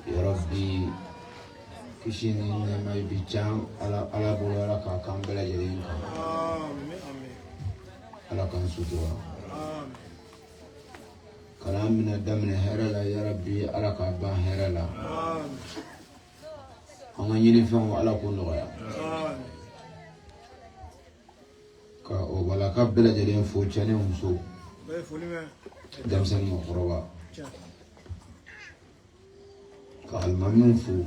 Ya Rabbi kishini nema ibichang ala bolo ala kakam bela jadi ala kan sutura kalam min damne herala ya Rabbi ala ka ba herala anga nyini fam ala ko noya ka o wala ka bela jadi fo chane muso damsan mo qoroba ka almamin fu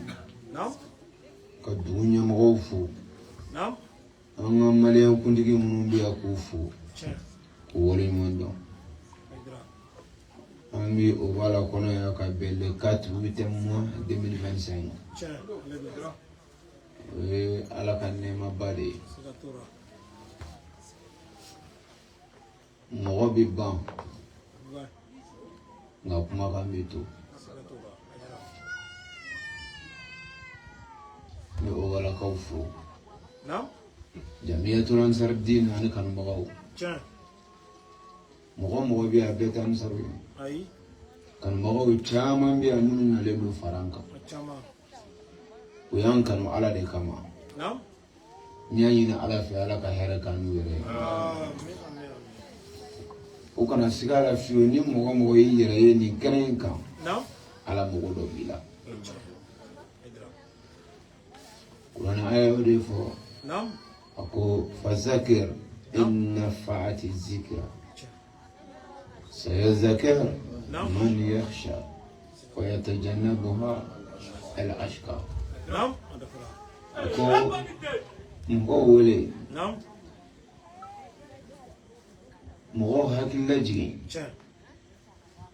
ka dunya mo fu anga male kundigi munumbi akufu ko wole mondo ami o wala kono ya ka belle 4 mois 2025 ala kan nema bade mo bi ban nga kuma kan bitu ni o wala kaufu jamiyatul ansar din ani kan magaw mo bi abeta ansar kan magaw chaman bi amun na lebu faranka uyan kan ala de kama nyayi na ala fi ala ka hera kan were o kana sigara fiyo ni mo yire ni kenen kan ala mo do bila Qur'an aya ode fo ako fazakir in nafa'ati zikra sayazakar man yakhsha wa yatajannabuha al-ashqa ako wole mo hakilla jigi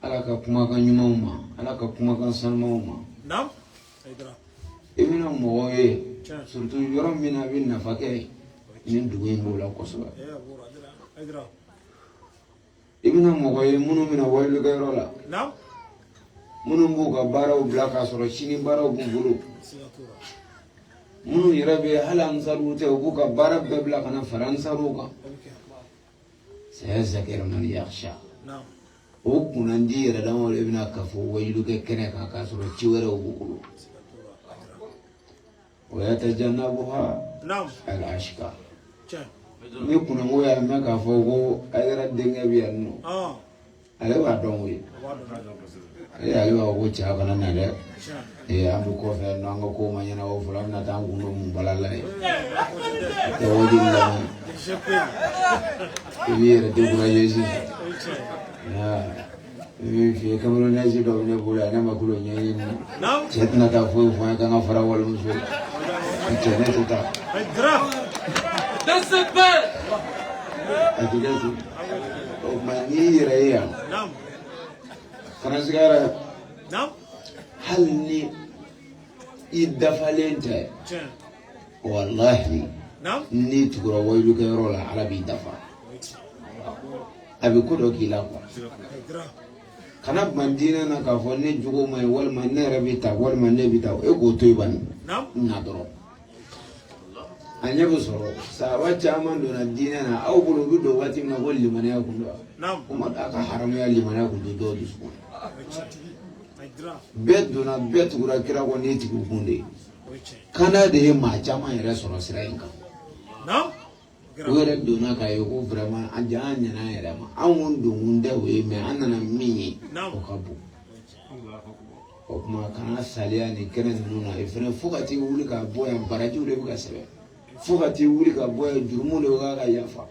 ala ka kuma kan nyuma ala ka kuma kan salma ibina mo surtout yorom mina bin nafake min duwe ngola kosoba ibina mo munu mina waylu gayrola munu mbuga baraw blaka soro chini baraw bungulu munu yirabe halan sarute buka barab blaka na faransa ruka sayazakir man yakhsha o kunandi yira dan wala ibina kafo waylu ke kene ka soro chiwere bukulu ويتجنبها الأشقى يكون هو يعمل كفوق أجر الدنيا بيرنو على بعضهم على بعضهم تجاهنا نلا أمر كوفي نانغو كوما يناو فلان نتاعو كنوم بلالاي تودي الله يبير تقول يجي في كمرون نازل دوبنا بولا أنا ما كلو نيجي جتنا تفوي فوي كنا فرا ولا مسوي جتنا تتا دسبة أكيد ما نيجي كنا سكارا هل ني يدفعلين تاي والله ني تقول ويلو كيرولا على بيدفع أبي كودو كيلا kana bandina na ka fo ne jugo mai wal man ne rabita wal man ne bita e ko toy ban na doro anya bo soro sa wa chaman do na dina na au bulu do wati na wal liman ya kundo kuma da ka haram ya liman ya kundo do disu bet do na bet gura kira ko ne ti kunde kana de ma chaman ya soro sirainka wera dona ka yo ko vraiment ajanya na yara ma an do munda we me anana minyi o kabu o kuma kana salia ni kene nuna e fere fukati wuli ka boya baraji ule buka sebe fukati wuli ka boya jurumu le ga yafa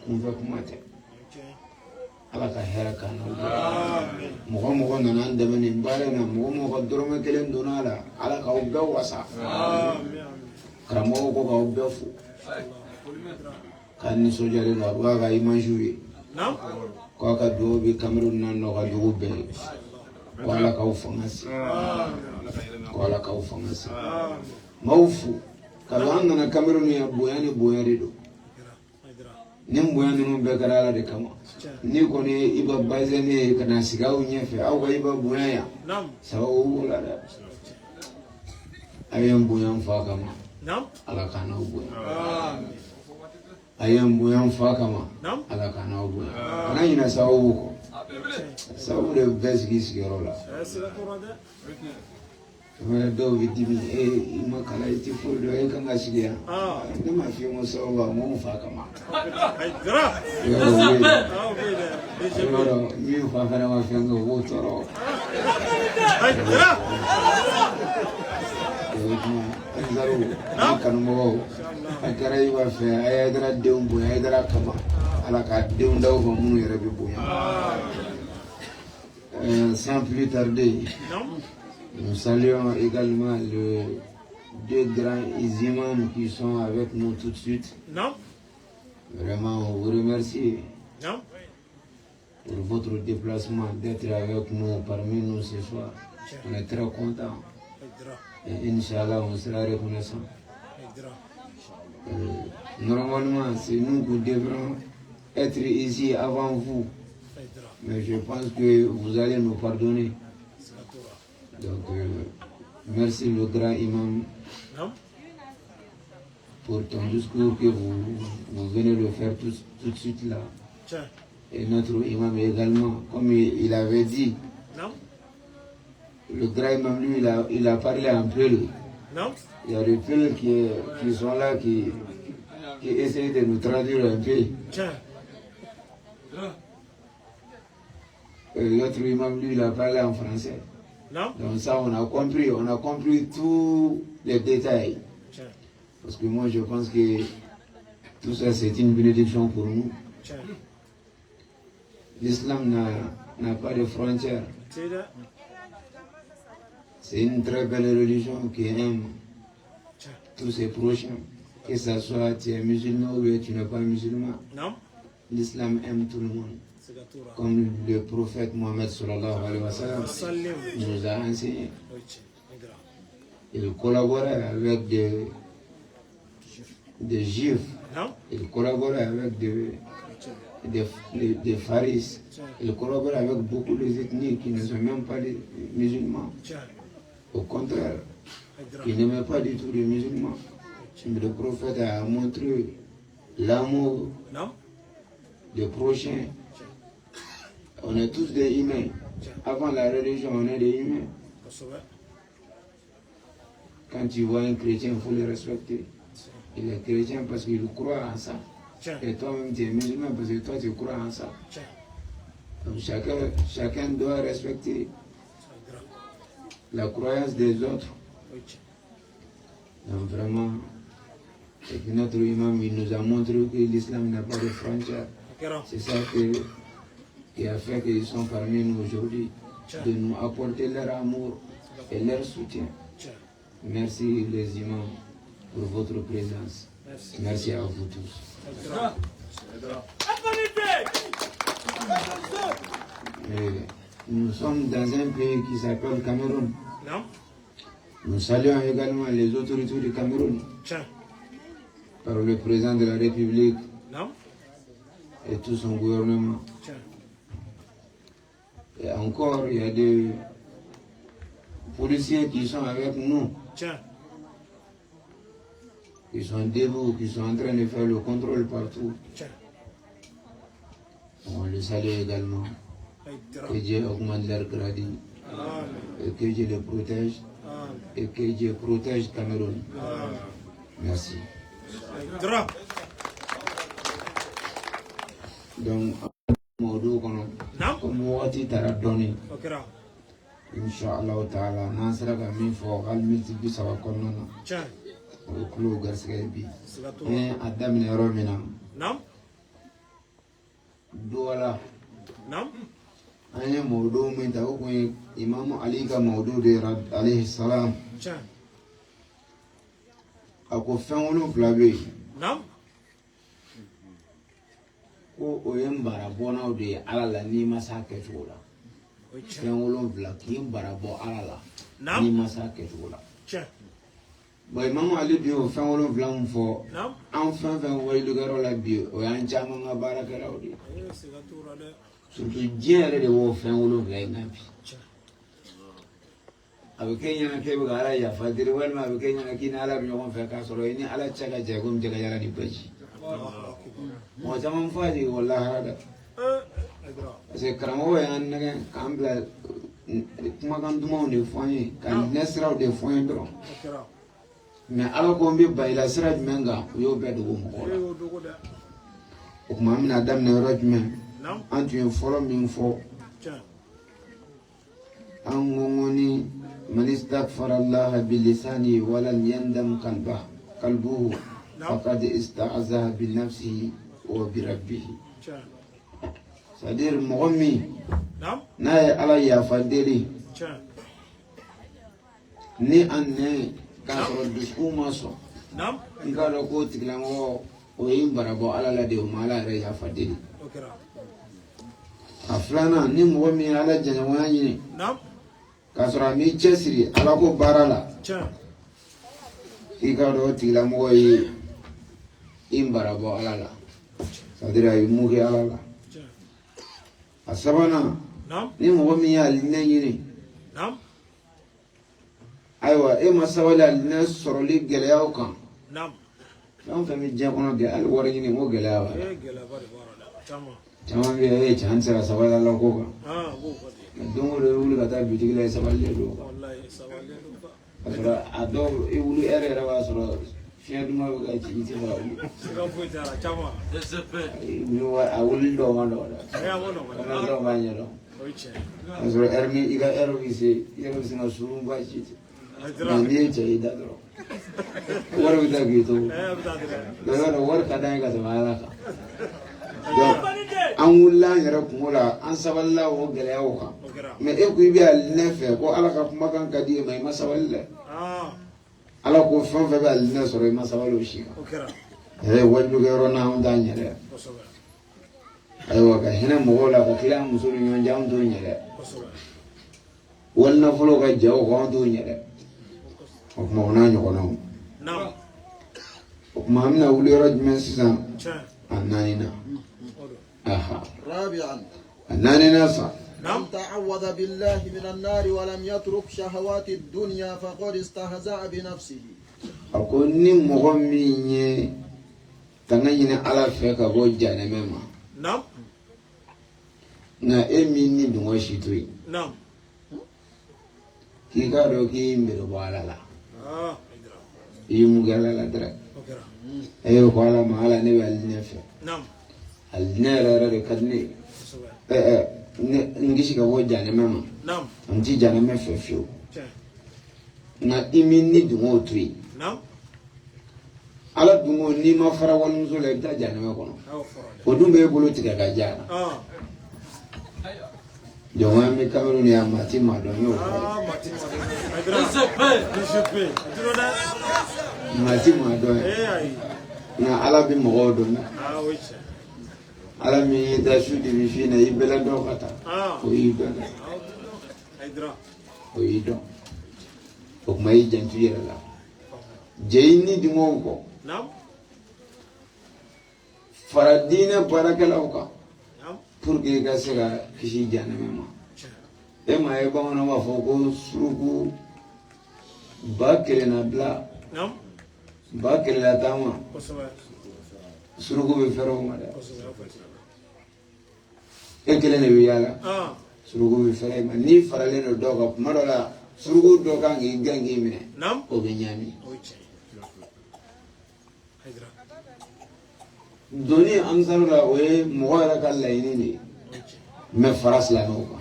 kumva kumate ala ka hera kana mo nana ndebe ni mbare na mo dorome kelen dona ala ka ubbe wasa kramo ko ka ubbe fu kan sojare no abuga ga imanjuri ko ka do bi Cameroon nan no ga do be wala ka ufangasi wala ka ufangasi maufu kalanga na Cameroon ya boyani do nim boyani no be karala de kama ni ko ne iba bazene kana sigaw nyefe au ga iba boyaya sawo wala da ayam boyan fa kama ala kana boyan ayam buyan fakama ala kana obu ana ina sawu ko sawu de vesgi sigerola Mana dɔw bɛ dimi i ma kalan i tɛ foyi dɔn e kan ka sigi yan ne ma f'i ye n ko sababu n ko n fa kama yɔrɔ min fa fana ma fɛn kɛ o b'o tɔɔrɔ o kuma Aïdara ni kanumɔgɔw a kɛra i b'a fɛ a ye Aïdara denw bonya Aïdara kama Ala ka denw d'aw ma minnu yɛrɛ bɛ bonya sans plus tarder. Nous saluons également les deux grands imams qui sont avec nous tout de suite. Non. Vraiment, on vous remercie non. pour votre déplacement, d'être avec nous, parmi nous ce soir. On est très contents. Et Inch'Allah, on sera reconnaissant. Normalement, c'est nous qui devrons être ici avant vous. Mais je pense que vous allez nous pardonner. Donc, merci le grand imam pour ton discours que vous venez de faire tout de suite là. Et notre imam également, comme il avait dit, le grand imam lui, il a parlé en prélude. Il y a des préludes qui sont là, qui essayent de nous traduire un peu. L'autre imam lui, il a parlé en français. Donc ça, on a compris tous les détails. Parce que moi, je pense que tout ça, c'est une bénédiction pour nous. L'islam n'a pas de frontières. C'est une très belle religion qui aime tous ses prochains. Que ce soit tu es musulman ou tu n'es pas musulman. L'islam aime tout le monde. Comme le prophète Mohammed sallallahu alayhi wa sallam nous a enseigné. Il collaborait avec des juifs, il collaborait avec des pharis, il collaborait avec beaucoup d'ethnies qui ne sont même pas des musulmans. Au contraire, il n'aimait pas du tout les musulmans. Mais le prophète a montré l'amour des prochains. On est tous des humains. Avant la religion, on est des humains. Quand tu vois un chrétien, il faut le respecter. Il est chrétien parce qu'il croit en ça. Et toi-même, tu es musulman parce que toi, tu crois en ça. Donc chacun doit respecter la croyance des autres. Donc vraiment, notre imam, il nous a montré que l'islam n'a pas de frontières. C'est ça qui a fait qu'ils sont parmi nous aujourd'hui, de nous apporter leur amour et leur soutien. Merci les imams pour votre présence. Merci à vous tous. Nous sommes dans un pays qui s'appelle Cameroun. Nous saluons également les autorités du Cameroun par le président de la République et tout son gouvernement. Et encore, il y a des policiers qui sont avec nous, qui sont debout, qui sont en train de faire le contrôle partout. On les salue également. Que Dieu augmente leur gradé, et que Dieu les protège, et que Dieu protège Cameroun. Merci. Donc, comme wati tara doni inshallah taala nan sera ka min fɔ hali miniti 30 kɔnɔna na o ye kulo garisɛgɛ bi ni a daminɛ yɔrɔ min na dɔ la an ye mawudu min ta o kun ye imamu ali ka mawudu de alayhi salam a ko fɛn 7 bɛ yen ko o ye barabɔnaw de ye ala la n'i ma s'a kɛcogo la fɛn 7 k'i barabɔ ala la n'i ma s'a kɛcogo la bon imamu ali bi o fɛn 7 min fɔ an fɛn fɛn walilikɛyɔrɔ la bi o y'an caman ka baarakɛlaw de ye surtout diɲɛ yɛrɛ de b'o fɛn 7 in na bi a bɛ kɛ ɲɛna k'e bɛ ka ala yafa deli walima a bɛ kɛ ɲɛna k'i ni ala bɛ ɲɔgɔn fɛ k'a sɔrɔ i ni ala cɛ ka jan komi jɛgɛ yala ni baji mɔgɔ caman fɔ a jigin o lahara dɛ parce que karamɔgɔ y'an nɛgɛ k'an bila kumakan dumanw de fɔ an ye ka hinɛ siraw de fɔ an ye dɔrɔn mais ala ko n bɛ bayila sira jumɛn kan o y'o bɛɛ dogo mɔgɔw la o tuma an bɛna daminɛ yɔrɔ jumɛn an tun ye fɔlɔ min fɔ an ko ni man istaghfara allaha bilisani walam yandam qalbuhu faqad ista'azaha bi nafsihi wa bi rabbih. C'est-à-dire mɔgɔ min n'a ye ala yafa deli ni an nɛ k'a sɔrɔ dusukun ma sɔn i k'a dɔn k'o tigilamɔgɔ o ye barabɔ ala la de o ma ala yɛrɛ yafa deli. A filanan ni mɔgɔ min ye ala jɛɲɔgɔnya ɲini k'a sɔrɔ a m'i cɛsiri ala ko baara la i k'a dɔn o tigilamɔgɔ ye i barabɔ ala la c'est-à-dire a ye mun kɛ ala la. A sabanan ni mɔgɔ min ye alinɛ ɲini ayiwa e ma sabali alinɛ sɔrɔli gɛlɛyaw kan fɛn fɛn bɛ diɲɛ kɔnɔ hali wari ɲini o gɛlɛya b'a la caman bɛ yen e cɛ an tɛ se ka sabali ala ko kan don o don i wuli ka taa bitigi la i sabalilen don ka sɔrɔ a dɔw i wuli yɛrɛ b'a sɔrɔ fiɲɛ duman bɛ ka ci i tɛ se ka wuli a wuli dɔw ma nɔgɔ dɛ dɔw b'a ɲɛdɔn k'a sɔrɔ ɛri ni i ka ɛri bɛ se i yɛrɛ bɛ sin ka surun ba ci ten nka n'i ye cɛ i da dɔrɔn wari bɛ taa k'i to nka i b'a dɔn wari ka d'an ye ka tɛmɛ ala kan donc an wulila an yɛrɛ kungo la an sabalila o gɛlɛyaw kan mais e ko i bɛ alinɛ fɛ ko ala ka kumakan ka di e ma i ma sabali dɛ ala ko fɛn fɛn bɛ alinɛ sɔrɔ i ma sabali o si kan wajulukɛ yɔrɔ n'anw t'an ɲɛ dɛ ayiwa ka hinɛ mɔgɔw la ka tila muso ni ɲɔgɔn cɛ anw t'o ɲɛ dɛ wali nafolo ka ja o kɔ anw t'o ɲɛ dɛ o tuma o n'a ɲɔgɔnnaw o tuma an bɛna wuli yɔrɔ jumɛn sisan a naaninan a naaninan sa من تعوذ بالله من النار ولم يترك شهوات الدنيا فقد استهزأ بنفسه. أقول نيم مغمي تنين على فك أقول جانب ما. نعم. نا إميني دموعي توي. نعم. كي كارو كي ميربالا لا. يمغلا لا درا. أيوة قالا ما على نبي النفع. نعم. النار رأي كدني. Ngishi ka woja ne mama naam amji jana me fefio na imini dungo tui naam ala dungo ni ma fara wal muso le ta jana me kono o dum be bolo tiga ka jana joma mi Cameroon ya mati ma do yo mati ma do na ala bi mo do na ala mi da su di mi fina i bela do kata o yi do o yi do o mai jantu yera la jeini di monko nam faradina barakala ka pour que ga sera kishi jana mema e ma e ba na wa fo ko suruku bakere na bla nam bakere la tama suruku be fero ma da e kele ne yala surugu bi fere ma ni farale no doga madola surugu doga ngi gangi mine nam o be nyami doni amsaru la we moira ka layni ni me faras la no ko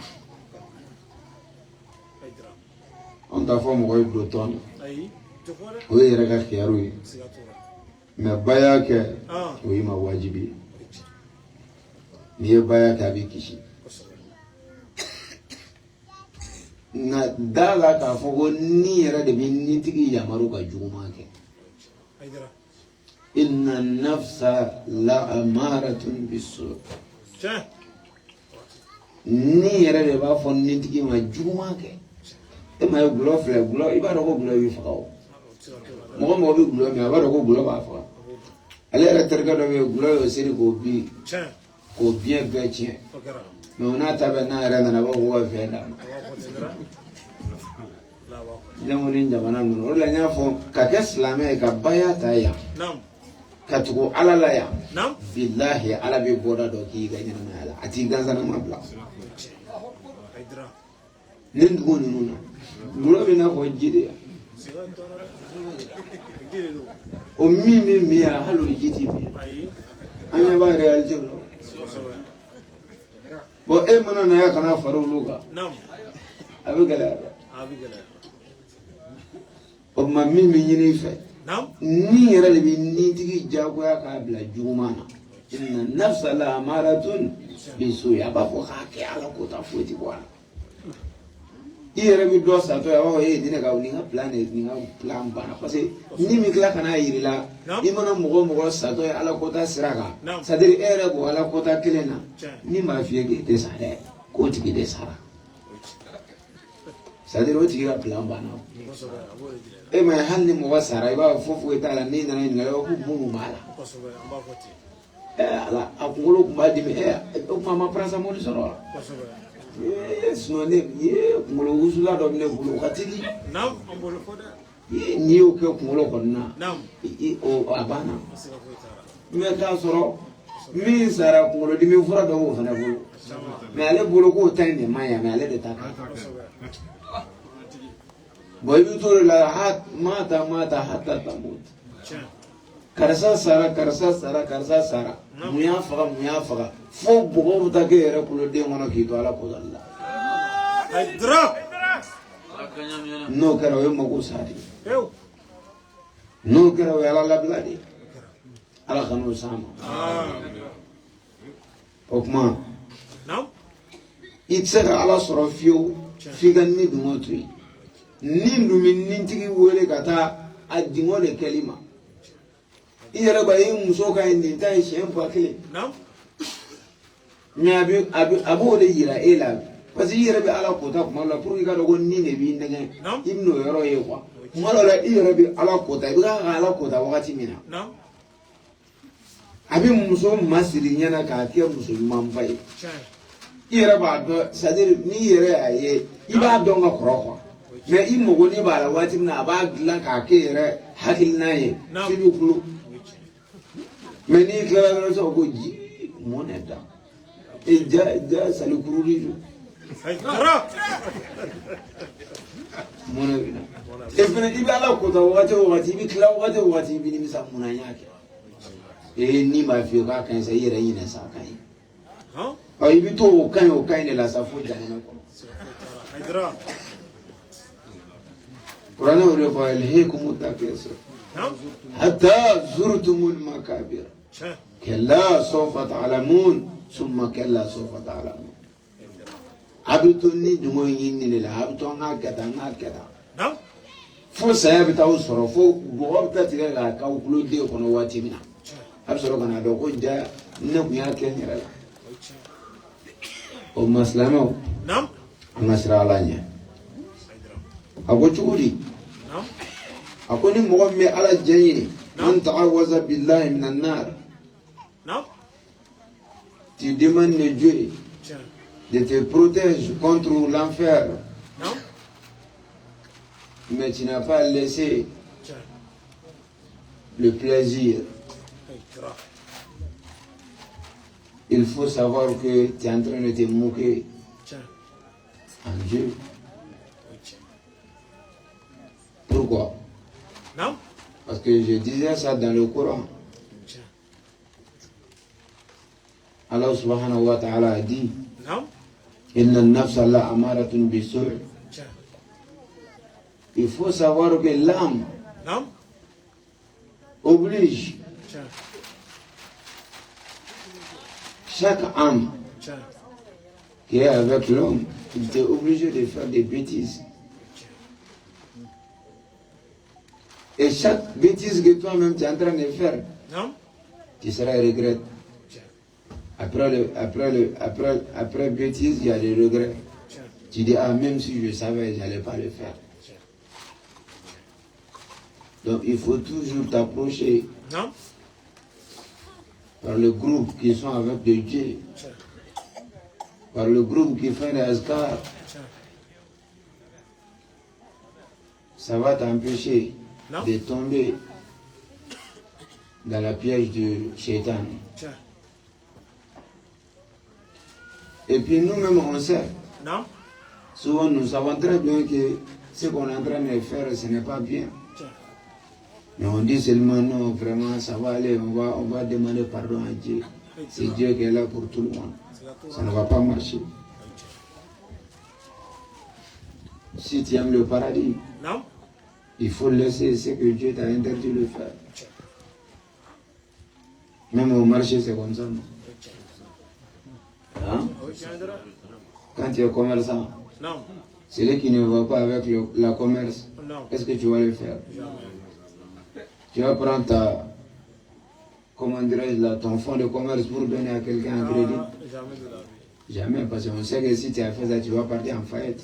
on ta fo mo do ton ay o yere ka khiyaru yi me baya ke o yi ma wajibi ni baya ka bi kishi na dala ka fo ni yere de bi ni tigi yamaru ka juma ke inna nafsa la amaratun bisu ni yere de ba fo ni tigi ma juma ke e ma gulo fle gulo iba do ko gulo yi fa o mo bi gulo mi aba do ko gulo ba fa ale yere terga do be gulo yo siri ko bi ko bien be tien mais on a tabe na yere na ba ko fe da jamoni jamana no o la nya fo ka ke islamé ka baya ta ya nam ka tugo ala la ya nam billahi ala be boda do ki ga nyina na ala ati ganza na mabla N'endugo nuna. Muro bina ko jide. O mi ya halu jiti bi. Anya ba reality no. Bo e mana na ya kana faru luga. Nam. Abigala. O ma mi nyini fe. Nam. Ni yara bi ni tigi jago ya ka bla jumana. Inna nafsa la amaratun bisu ya ba ko ka ke ala ko ta futi bwana. Iyere bi do sa to ya wa dina ka ni nga planet ni nga plan bana parce que ni mi kla kana yirila imana mugo sa to ya ala ko ta siraka c'est-à-dire ere bo ala ko ta kelena ni ma fiye ke te sare ko tigi de sara c'est-à-dire o tigi ka plan bana e ma hal ni mo sara ba fofu eta la ni na ni ngala ko mu mala ala akungolo kumba dimi o mama prasa mo ni soro sinon ye kungolo usula do ne bulu katili nam ambolo foda ye ni o ke kungolo konna nam o abana me ka soro mi sara kungolo dimi fura do wo fana bulu me ale bulu ko tan ne maya me ale de taka boy bi to la hat mata hatta tamut karsa sara muya faga fo bogo ta ke yere kulo de ngono ki to ala ko dalla ay dra no kero yo mo ko sadi no kero yo ala bladi ala kanu sama okma no itsega ala soro fio figa ni dumotri ni ndumi nintigi wole kata adingo le kelima iyere ba yi muso ka indi ta shen pakile nam nyabi abu de yira ela parce iyere be ala kota kuma la pour ka dogo ni ne bi ndenge ibno yoro ye kwa mala la iyere be ala kota bi ga ala kota wakati mina nam abi muso masiri nyana ka tia muso mambai iyere ba do c'est-à-dire ni yere aye iba do nga kroko mais imogo ni ba la wati na ba glan ka ke yere hakil naye sidu kulu mais ni klara so ko ji moneta e ja salu kururi ay dara moneta e fene di bala ko to wati bi kla wati bi ni misa munanya ke e ni ma fi ka kan sai yere yin sa kai ha ay bi to kan ne la sa fu jana ko ay dara qur'ana ore fa alhaykum takasur حتى زرتم المكابر كلا سوف تعلمون ثم كلا سوف تعلمون عبتوني دمويني لله عبتون هكذا نعم فو سيبتاو سورو فو بوغبتا تيغا كاو كلو ديو كونو واتي منا ابسرو كنا دوكو جا نكو يا كينيرا او مسلمو نعم مسرا لانيا ابو تشوري نعم أكون مغمي على الجيني من تعوذ بالله من النار non tu demandes Dieu de te protéger contre l'enfer non mais tu n'as pas laissé le plaisir il faut savoir que tu es en train de te moquer en Dieu pourquoi non parce que je disais ça dans le Coran. Allah subhanahu wa ta'ala a dit Inna an-nafsa la amaratun bis-su'. Il faut savoir que l'âme oblige chaque âme qui est avec l'homme, il est obligé de faire des bêtises. Et chaque bêtise que toi-même tu es en train de faire, tu seras regret. Après bêtise, il y a des regrets. Tu dis, ah, même si je savais, je n'allais pas le faire. Donc il faut toujours t'approcher par le groupe qui sont avec de Dieu, par le groupe qui fait les azkar. Ça va t'empêcher de tomber dans la piège du shaitan. Et puis nous-mêmes on sait Souvent, nous savons très bien que ce qu'on est en train de faire, ce n'est pas bien. Mais on dit seulement non, vraiment, ça va aller, on va demander pardon à Dieu. C'est Dieu qui est là pour tout le monde. Ça ne va pas marcher. Si tu aimes le paradis, il faut laisser ce que Dieu t'a interdit de faire. Même au marché, c'est comme ça. Hein? Quand tu es commerçant, celui qui ne va pas avec la commerce, est-ce que tu vas le faire? Tu vas prendre ton fonds de commerce pour donner à quelqu'un un crédit? Jamais, parce qu'on sait que si tu as fait ça, tu vas partir en faillite.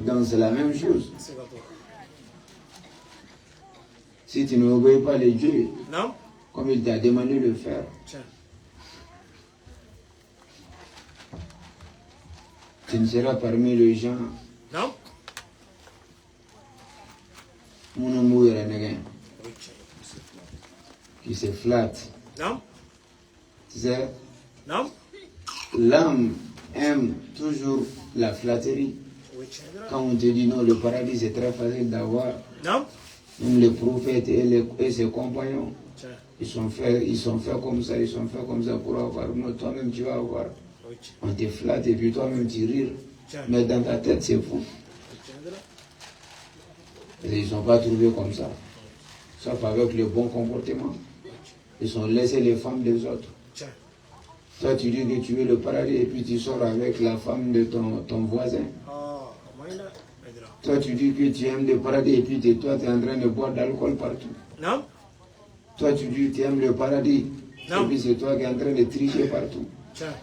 Donc c'est la même chose. Si tu n'obéis pas les dieux, comme il t'a demandé de le faire, tu ne seras parmi les gens qui se flattent. Tu sais, l'âme aime toujours la flatterie. Quand on te dit non, le paradis c'est très facile d'avoir, même les prophètes et ses compagnons, ils sont faits comme ça, pour avoir. Non, toi-même tu vas avoir. On te flatte et puis toi-même tu rires. Mais dans ta tête c'est fou. Et ils ne sont pas trouvés comme ça. Sauf avec le bon comportement. Ils ont laissé les femmes des autres. Toi tu dis que tu veux le paradis et puis tu sors avec la femme de ton voisin. Toi tu dis que tu aimes le paradis et puis toi tu es en train de boire d'alcool partout. Toi tu dis que tu aimes le paradis et puis c'est toi qui es en train de tricher partout.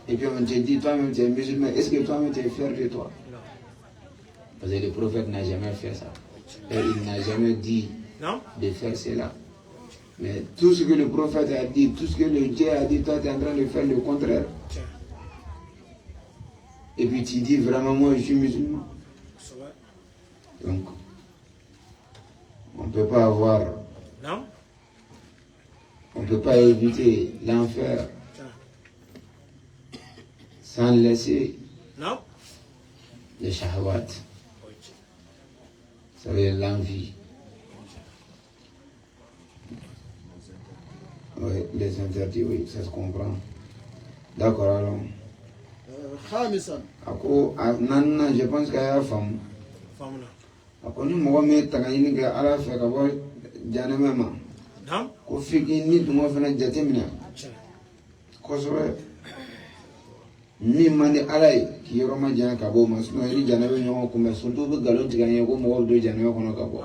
Et puis on te dit toi-même tu es musulman. Est-ce que toi-même tu es fier de toi? Parce que le prophète n'a jamais fait ça. Et il n'a jamais dit de faire cela. Mais tout ce que le prophète a dit, tout ce que le Dieu a dit, toi tu es en train de faire le contraire. Et puis tu dis vraiment moi je suis musulman. Donc, on ne peut pas avoir, on ne peut pas éviter l'enfer sans laisser les shahwat. Ça veut dire l'envie. Oui, les interdits, oui, ça se comprend. D'accord, alors. Je pense qu'il y a une femme. Ako ni mɔgɔ min taga ɲini kɛ ala fɛ ka bɔ janɛmɛ ma ko f'i k'i ni dungɔ fana jateminɛ kosɛbɛ min man di ala ye k'i yɔrɔ ma janya ka bɔ o ma sinɔn i ni janɛmɛ ɲɔgɔn kunbɛn surtout bɛ nkalon tigɛ an ye ko mɔgɔw bɛ don janɛmɛ kɔnɔ ka bɔ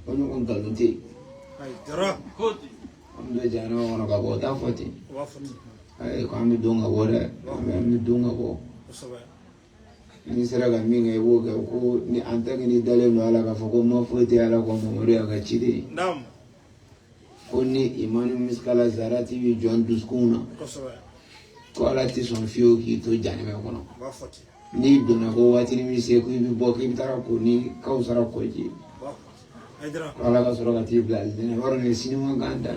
o ɲɔgɔn nkalon tɛ yen an bɛ don janɛmɛ kɔnɔ ka bɔ o t'a fɔ ten ayi ko an bɛ don ka bɔ dɛ an bɛ don ka bɔ. Ni sera ka min kɛ i b'o kɛ ko ni an tɛ ni dalen don ala k'a fɔ ko ma foyi tɛ ala kɔ mamadu y'a ka ciden ko ni imanu miskala zarati bɛ jɔn dusukun na ko ala tɛ sɔn fiyewu k'i to janɛmɛ kɔnɔ n'i donna ko waatini min se ko i bɛ bɔ k'i bɛ taga ko ni kawusara kɔji ko ala ka sɔrɔ ka t'i bila alijinɛ yɔrɔ nin sini ma kan da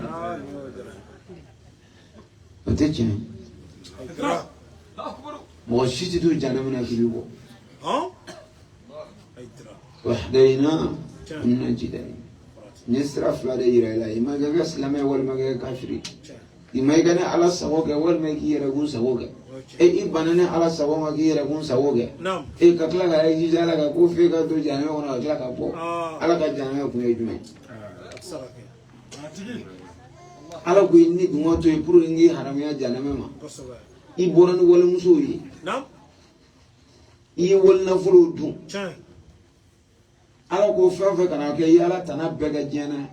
o tɛ tiɲɛ mɔgɔ si tɛ to janɛmɛ na k'i bɛ bɔ. وحدينا النجدين نسرف لا دير إلا ما جاء سلامة ولا ما جاء كافري ما يجنا على السواق ولا ما يجي يرجون سواق إيه بنانا على السواق ما يجي يرجون سواق إيه كتلا كاي يجي جالا كوفي كاتو جانه ونا كتلا كابو على كجانه كوي يجمع على كوي ني دموع تو يبرو إنجي حراميا جانه ما إيه بوران ولا مسوي إيه ولا نفرودو ala ko fɛn fɛn kana kɛ i ala tana bɛɛ kɛ diɲɛ na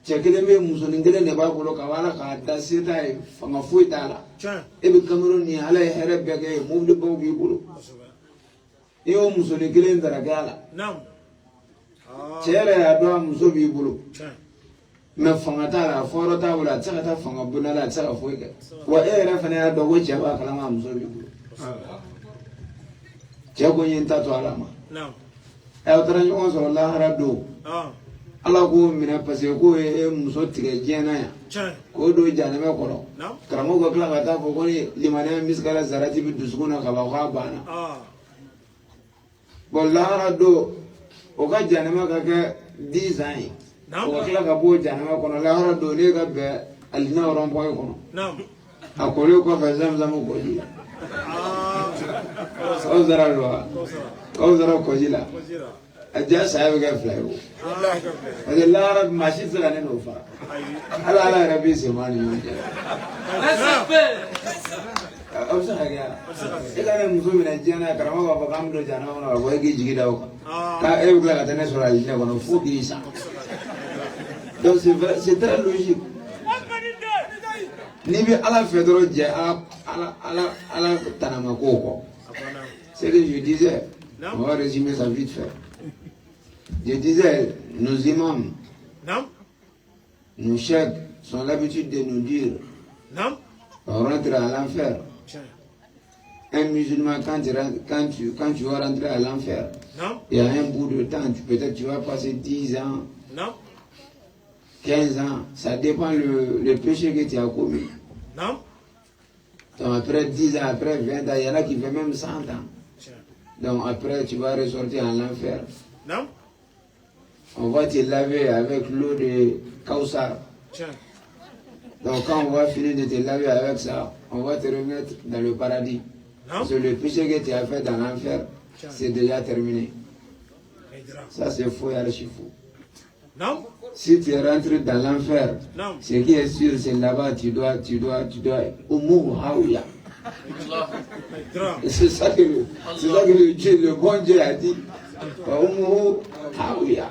cɛ kelen bɛ musonin kelen de b'a bolo ka ala k'a da se t'a ye fanga foyi t'a la e bɛ kamero ni ala ye hɛrɛ bɛɛ kɛ ye mobili baw b'i bolo i y'o musonin kelen daraka a la cɛ yɛrɛ y'a dɔn a muso b'i bolo mɛ fanga t'a la fɔyɔrɔ t'a bolo a tɛ se ka taa fanga bonda la a tɛ se ka foyi kɛ wa e yɛrɛ fana y'a dɔn ko cɛ b'a kalama a muso b'i bolo cɛ ko n ye n ta to ala ma. Ayo taara ɲɔgɔn sɔrɔ lahara don Allah ko mina parce que ko muso tigɛ diɲɛ na yan ko do janɛmɛ kɔrɔ karamɔgɔ ka tila ka taa fɔ ko ni limaniya misikala zarati bi dusukun na ka ban k'a banna bon lahara do o ka janɛmɛ ka kɛ 10 ans ye o ka tila ka bɔ janɛmɛ kɔnɔ lahara do ne ka bɛn alijinɛ rond-point kɔnɔ a kolen kɔfɛ zamzam kɔji la aw sara do wa aw sara kɔji la a diya saya bɛ kɛ 2 ye o parce que lahara maa si tɛ se ka ne n'o fara hali ala yɛrɛ b'i sen bɔ ni ɲɔgɔn cɛ a bɛ se ka kɛ e ka ne muso minɛ diɲɛ na karamɔgɔ b'a fɔ k'an bɛ don janaba kɔnɔ ka bɔ e k'i jigi da o kan k'a e bɛ tila ka taa ne sɔrɔ alijinɛ kɔnɔ fo k'i sa donc c'est très logique n'i bɛ ala fɛ dɔrɔn jɛ ala tanama ko kɔ c'est que je disais on va résumer ça vite fait. Je disais, nos imams, nos chefs sont l'habitude de nous dire on rentre à l'enfer. Un musulman, quand tu vas rentrer à l'enfer, il y a un bout de temps, peut-être tu vas passer 10 ans, 15 ans, ça dépend le péché que tu as commis. Donc après 10 ans, après 20 ans, il y en a qui font même 100 ans. Donc après, tu vas ressortir en l'enfer. On va te laver avec l'eau de Kaussar. Donc quand on va finir de te laver avec ça, on va te remettre dans le paradis. Parce que le péché que tu as fait dans l'enfer, c'est déjà terminé. Ça c'est faux et archi faux. Si tu es rentré dans l'enfer, ce qui est sûr, c'est là-bas, tu dois, au mot Haouya. C'est ça que le bon Dieu a dit. Au mot Haouya.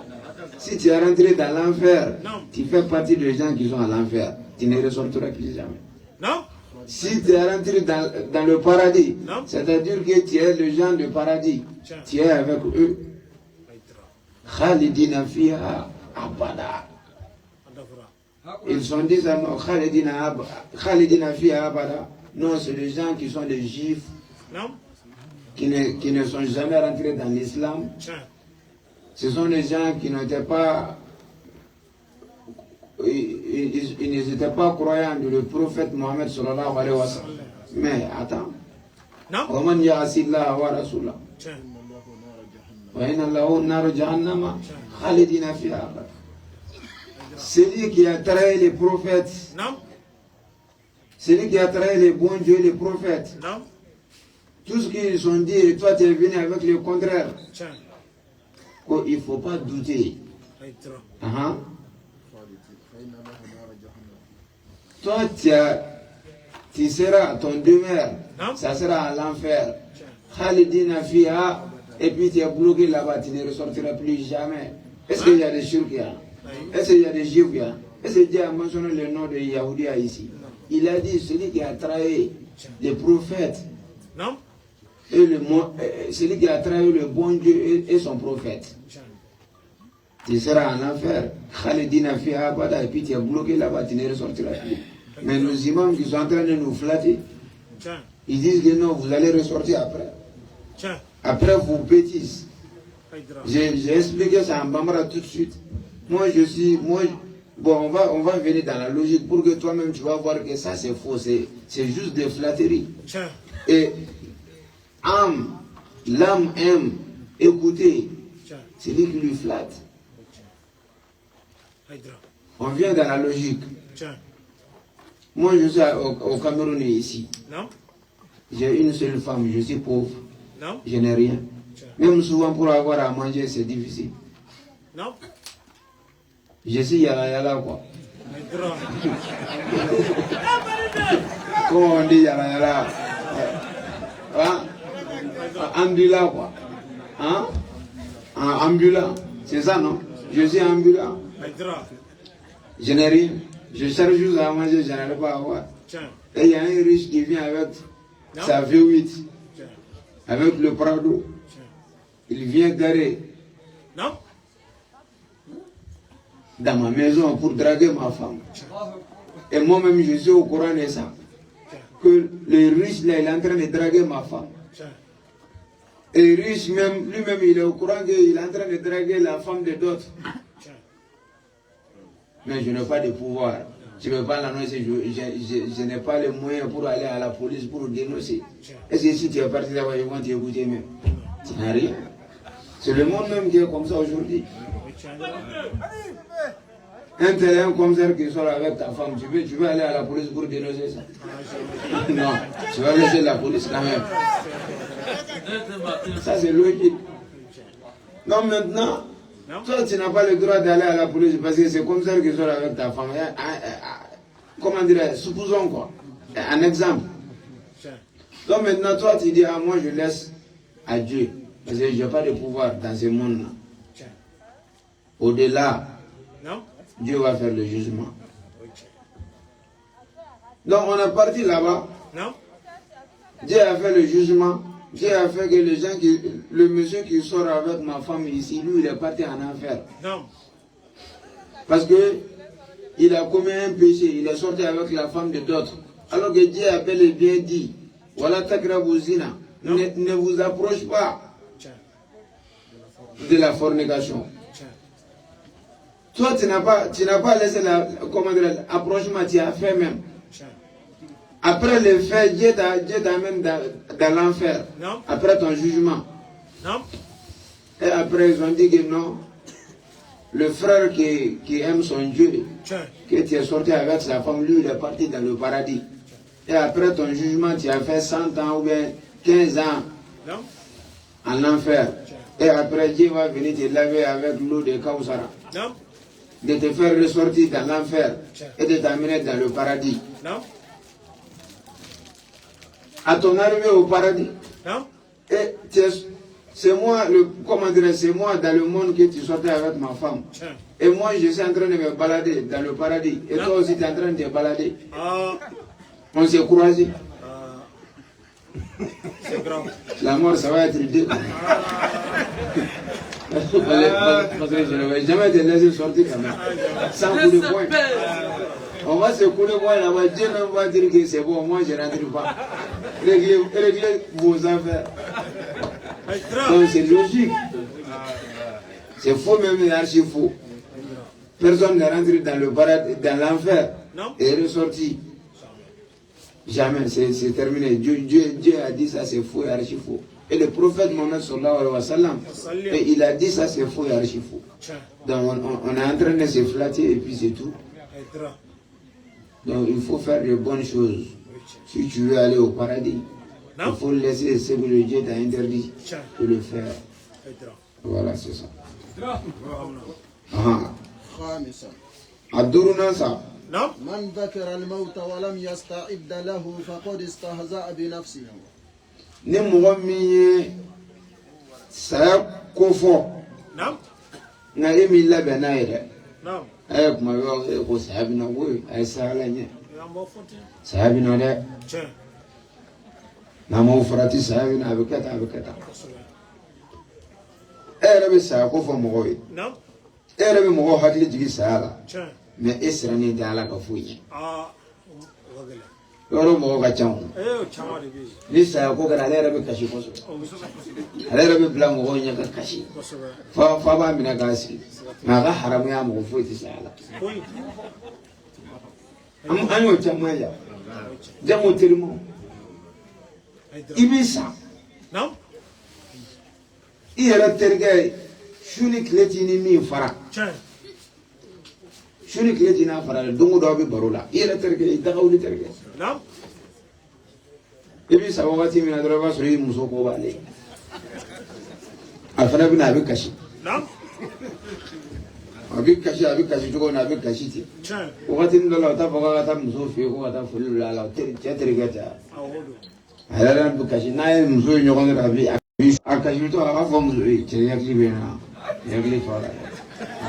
Si tu es rentré dans l'enfer, tu fais partie des gens qui sont à l'enfer. Tu ne ressortiras plus jamais. Si tu es rentré dans le paradis, c'est-à-dire que tu es le genre de paradis, tu es avec eux. Khalidina fiha abada. Ils ont dit ça, non, Khalidina fiha abada. Non, c'est les gens qui sont des juifs, qui ne sont jamais rentrés dans l'islam. Ce sont des gens qui n'étaient pas, ils n'étaient pas croyants de le prophète Mohammed sallallahu alayhi wa sallam. Mais attends. وَمَنْ يَعْصِ اللَّهَ وَرَسُولَهُ وَإِنَّ لَهُ نَارَ جَهَنَّمَ خَالِدِينَ فِيهَا أَبَدًا. Celui qui a trahi les prophètes, celui qui a trahi les bons dieux, les prophètes, tout ce qu'ils ont dit, et toi tu es venu avec le contraire. Il ne faut pas douter. Toi, tu seras, ton demeure, ça sera à l'enfer. Khalidina fiha, et puis tu es bloqué là-bas, tu ne ressortiras plus jamais. Est-ce qu'il y a des Turcs? Est-ce qu'il y a des Juifs? Est-ce que Dieu a mentionné le nom de Yahoudia ici? Il a dit celui qui a trahi les prophètes. Et celui qui a trahi le bon Dieu et son prophète. Tu seras en enfer. Khalidina fiha abada, et puis tu es bloqué là-bas, tu ne ressortiras plus. Mais nos imams qui sont en train de nous flatter, ils disent que non, vous allez ressortir après. Après vous bêtises. J'ai expliqué ça en Bambara tout de suite. Bon, on va venir dans la logique pour que toi-même tu vas voir que ça c'est faux, c'est juste des flatteries. Et l'âme aime écouter, c'est lui qui lui flatte. On vient dans la logique. Moi je suis au Cameroun ici. J'ai une seule femme, je suis pauvre. Je n'ai rien. Même souvent pour avoir à manger c'est difficile. Je suis yala quoi. Comment on dit yala? Ambulant quoi. Ambulant. C'est ça non? Je suis ambulant. Je n'ai rien. Je cherche juste à manger, je n'arrive pas à avoir. Et il y a un riche qui vient avec sa V8, avec le Prado. Il vient garer dans ma maison pour draguer ma femme. Et moi-même, je suis au courant de ça. Que le riche, là, il est en train de draguer ma femme. Et le riche, lui-même, il est au courant qu'il est en train de draguer la femme de d'autres. mais je n'ai pas de pouvoir. Je ne vais pas l'annoncer, je n'ai pas les moyens pour aller à la police pour dénoncer. Est-ce que si tu es parti là-bas, ils vont t'écouter même? Tu n'as rien. C'est le monde même qui est comme ça aujourd'hui. Un tel commissaire qui sort avec ta femme, tu veux aller à la police pour dénoncer ça? Non, tu vas laisser la police quand même. Ça c'est logique. Non, maintenant, toi tu n'as pas le droit d'aller à la police parce que c'est comme ça que sort avec ta femme. Comment dire, supposons quoi. Un exemple. Donc maintenant, toi tu dis, ah, moi je laisse à Dieu. Parce que je n'ai pas de pouvoir dans ce monde-là. Au-delà, Dieu va faire le jugement. Donc on est parti là-bas. Dieu a fait le jugement. Dieu a fait que les gens le monsieur qui sort avec ma femme ici, lui il est parti en enfer. Parce que il a commis un péché, il est sorti avec la femme de d'autres. Alors que Dieu a bel et bien dit, voilà takrabuzina, ne vous approche pas de la fornication. Toi, tu n'as pas laissé l'approchement, tu as fait même. Après le fait, Dieu t'amène dans l'enfer. Après ton jugement. Et après, ils ont dit que non. Le frère qui aime son Dieu, que tu es sorti avec sa femme, lui, il est parti dans le paradis. Et après ton jugement, tu as fait 100 ans ou bien 15 ans en enfer. Et après, Dieu va venir te laver avec l'eau de Kausara. De te faire ressortir dans l'enfer et de t'amener dans le paradis. À ton arrivée au paradis, et c'est moi, c'est moi dans le monde que tu sortais avec ma femme. Et moi, je suis en train de me balader dans le paradis. Et toi aussi, tu es en train de te balader. On s'est croisés. La mort, ça va être deux. Parce que je ne vais jamais te laisser sortir quand même. Sans coup de poing. On va se couler moi là-bas. Dieu même va dire que c'est bon, moi je ne rentre pas. Réglez vos affaires. Donc c'est logique. C'est faux même, c'est archi faux. Personne ne rentre dans l'enfer et est ressorti. Jamais, c'est terminé. Dieu a dit ça, c'est faux et archi faux. Et le prophète Mohammed sallallahu alayhi wa sallam, et il a dit ça, c'est faux et archi faux. Donc on est en train de se flatter et puis c'est tout. Donc il faut faire de bonnes choses. Si tu veux aller au paradis, il faut laisser ce que le Dieu t'a interdit de le faire. Voilà, c'est ça. Aduruna ça. من ذكر الموت ولم يستعد له فقد استهزأ بنفسه. Ni mɔgɔ min ye saya ko fɔ nka e min labɛn n'a ye dɛ a ye kuma bɛ ko saya bɛ na koyi a ye saya la ɲɛ saya bɛ na dɛ n'a m'aw farati saya bɛ na a bɛ kɛ tan a bɛ kɛ tan e yɛrɛ bɛ saya ko fɔ mɔgɔw ye e yɛrɛ bɛ mɔgɔw hakili jigin saya la mais e sirannen tɛ Ala ka foyi ɲɛ. Yɔrɔ mɔgɔ ka ca o ni saya ko kɛra ale yɛrɛ bɛ kasi kosɛbɛ ale yɛrɛ bɛ bila mɔgɔw ɲɛ ka kasi fa b'a minɛ k'a sigi nka a ka haramuya mɔgɔ foyi tɛ saya la an y'o caman ye jamu terimaw i b'i sa i yɛrɛ terikɛ su ni tile t'i ni min fara su ni tile t'i n'a fara dɛ don o don aw bɛ baro la i yɛrɛ terikɛ i dagaw ni terikɛ i b'i sa wagati min na dɔrɔn i b'a sɔrɔ i muso ko b'ale a fana bɛ na a bɛ kasi a bɛ kasi cogo min na a bɛ kasi ten wagati dɔ la o t'a fɔ k'a ka taa muso fɛ yen ko ka taa foli bila a la cɛ terikɛ tɛ a yɛrɛ bɛ kasi n'a ye muso ye ɲɔgɔn sɔrɔ a kasitɔ a b'a fɔ muso ye cɛ yakili bɛ na yakili to a la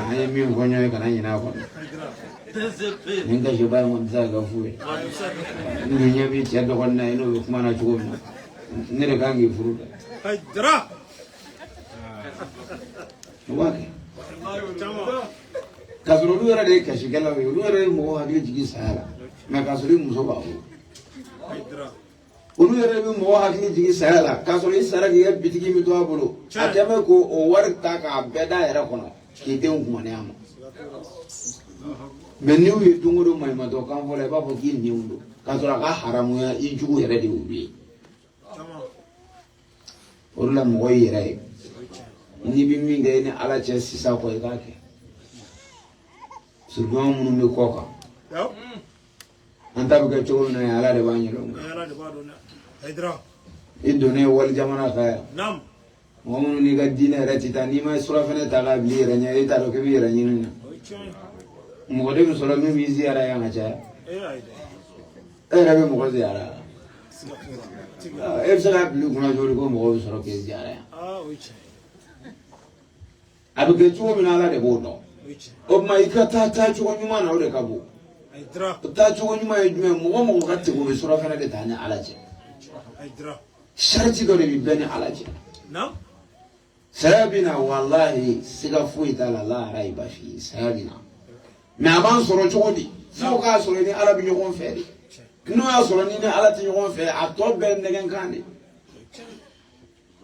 n'a ye min fɔ ɲɔgɔn ye kana ɲinɛ a kɔnɔ nin kasiba in kɔni tɛ se ka kɛ fu ye ni ɲɛ b'i cɛ dɔgɔnin na ye n'o bɛ kuma na cogo min na ne de kan k'i furu dɛ o b'a kɛ k'a sɔrɔ olu yɛrɛ de ye kasikɛlaw ye olu yɛrɛ ye mɔgɔw hakili jigin saya la mɛ k'a sɔrɔ i muso b'a bolo olu yɛrɛ bɛ mɔgɔ hakili jigin saya la k'a sɔrɔ i sara k'i ka bitigi min to a bolo a tɛ mɛn k'o wari ta k'a bɛɛ da a yɛrɛ kɔnɔ k'i denw kumaniya ma Menu yi tungo mai mato kan vola ba fo ki niundo kan sura ka haramu ya ijugu yere di ubi orla mo yere ni bi mi ngai ni ala che sisa ko ka ke surgo mun mi ko ka anta ga chogo na ala de banyi lo ala de ba do na hydra indone wal jamana ka nam mo mun ni ga dina ratita ni ma sura fene ta ga bi ranya ita do ke bi ranya ni mɔgɔ de bɛ sɔrɔ min b'i ziyara yan ka caya e yɛrɛ bɛ mɔgɔ ziyara e bɛ se ka bila kunna cogo di ko mɔgɔ bɛ sɔrɔ k'e ziyara yan a bɛ kɛ cogo min na ala de b'o dɔn o tuma i ka taa cogo ɲuman na o de ka bon taa cogo ɲuman ye jumɛn mɔgɔ mɔgɔ ka tegu o bɛ sɔrɔ fana de taa ni ala cɛ sariti dɔ de bɛ bɛɛ ni ala cɛ saya bɛ na walahi siga foyi t'a la lahara i ba f'i ye saya bɛ na. Mais avant sɔrɔ cogo di fo k'a sɔrɔ ni ala bɛ ɲɔgɔn fɛ de n'o y'a sɔrɔ ni ala tɛ ɲɔgɔn fɛ a tɔ bɛɛ nɛgɛn kan de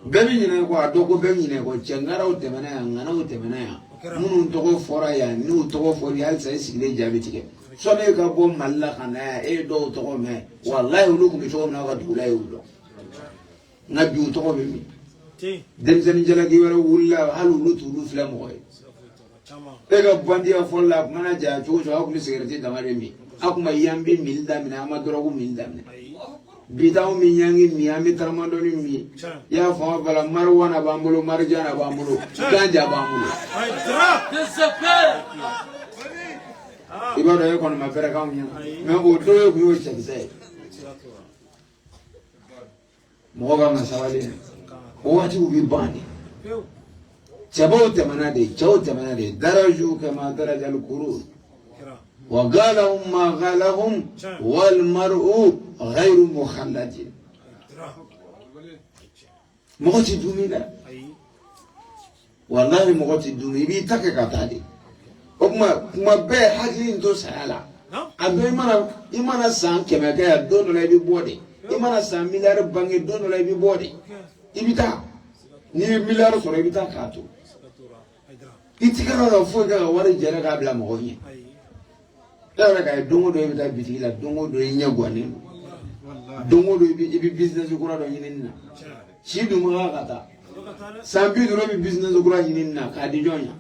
bɛɛ bɛ ɲinɛ kɔ a dɔ ko bɛɛ bɛ ɲinɛ kɔ cɛ ŋanaw tɛmɛna yan ŋanaw tɛmɛna yan minnu tɔgɔ fɔra yan n'u tɔgɔ fɔra yan halisa e sigilen jaabi tigɛ sɔni e ka bɔ mali la ka na yan e ye dɔw tɔgɔ mɛn walayi olu tun bɛ cogo min na aw ka dugu la y'u dɔn nka bi u tɔgɔ bɛ min denmisɛnnin jalaki wɛrɛ wulila hali olu t'olu filɛ mɔgɔ ye. E ka bandiya fɔlɔ la mana ja cogo cogo aw kun bɛ sigarɛti dama de min aw kun ma yan bɛ mili daminɛ an ma dɔrɔgu mili daminɛ bi t'anw bɛ yangi min an bɛ taramadɔni min i y'a faamu bala marijuana b'an bolo marijana b'an bolo ganja b'an bolo i b'a dɔn e kɔni ma bɛrɛ k'anw ɲɛna mais o dɔ ye kun y'o cɛkisɛ ye mɔgɔ kan ka sabali o waatiw bɛ ban de. cɛbaw tɛmɛna de cɛw tɛmɛna de daraju kama darajal kurun wa galahum ma galahum wal mar'u ghayru mukhalladin mɔgɔ ti dumi dɛ wallahi mɔgɔ ti dumi i b'i ta kɛ ka taa de o kuma bɛɛ hakili in to saya la a bɛɛ i mana san 100 kɛ yan don dɔ la i bɛ bɔ de i mana san miliyari bange don dɔ la i bɛ bɔ de i bɛ taa n'i ye miliyari sɔrɔ i bɛ taa k'a to i ti ka foyi kɛ ka wari jɛrɛ k'a bila mɔgɔw ɲɛ e yɛrɛ ka ye don o don i bɛ taa bitigi la don o don i ɲɛ gannen don o don i bɛ business kura dɔ ɲini na si dun ma ka taa san 50 i bɛ business kura ɲini na k'a di jɔn ya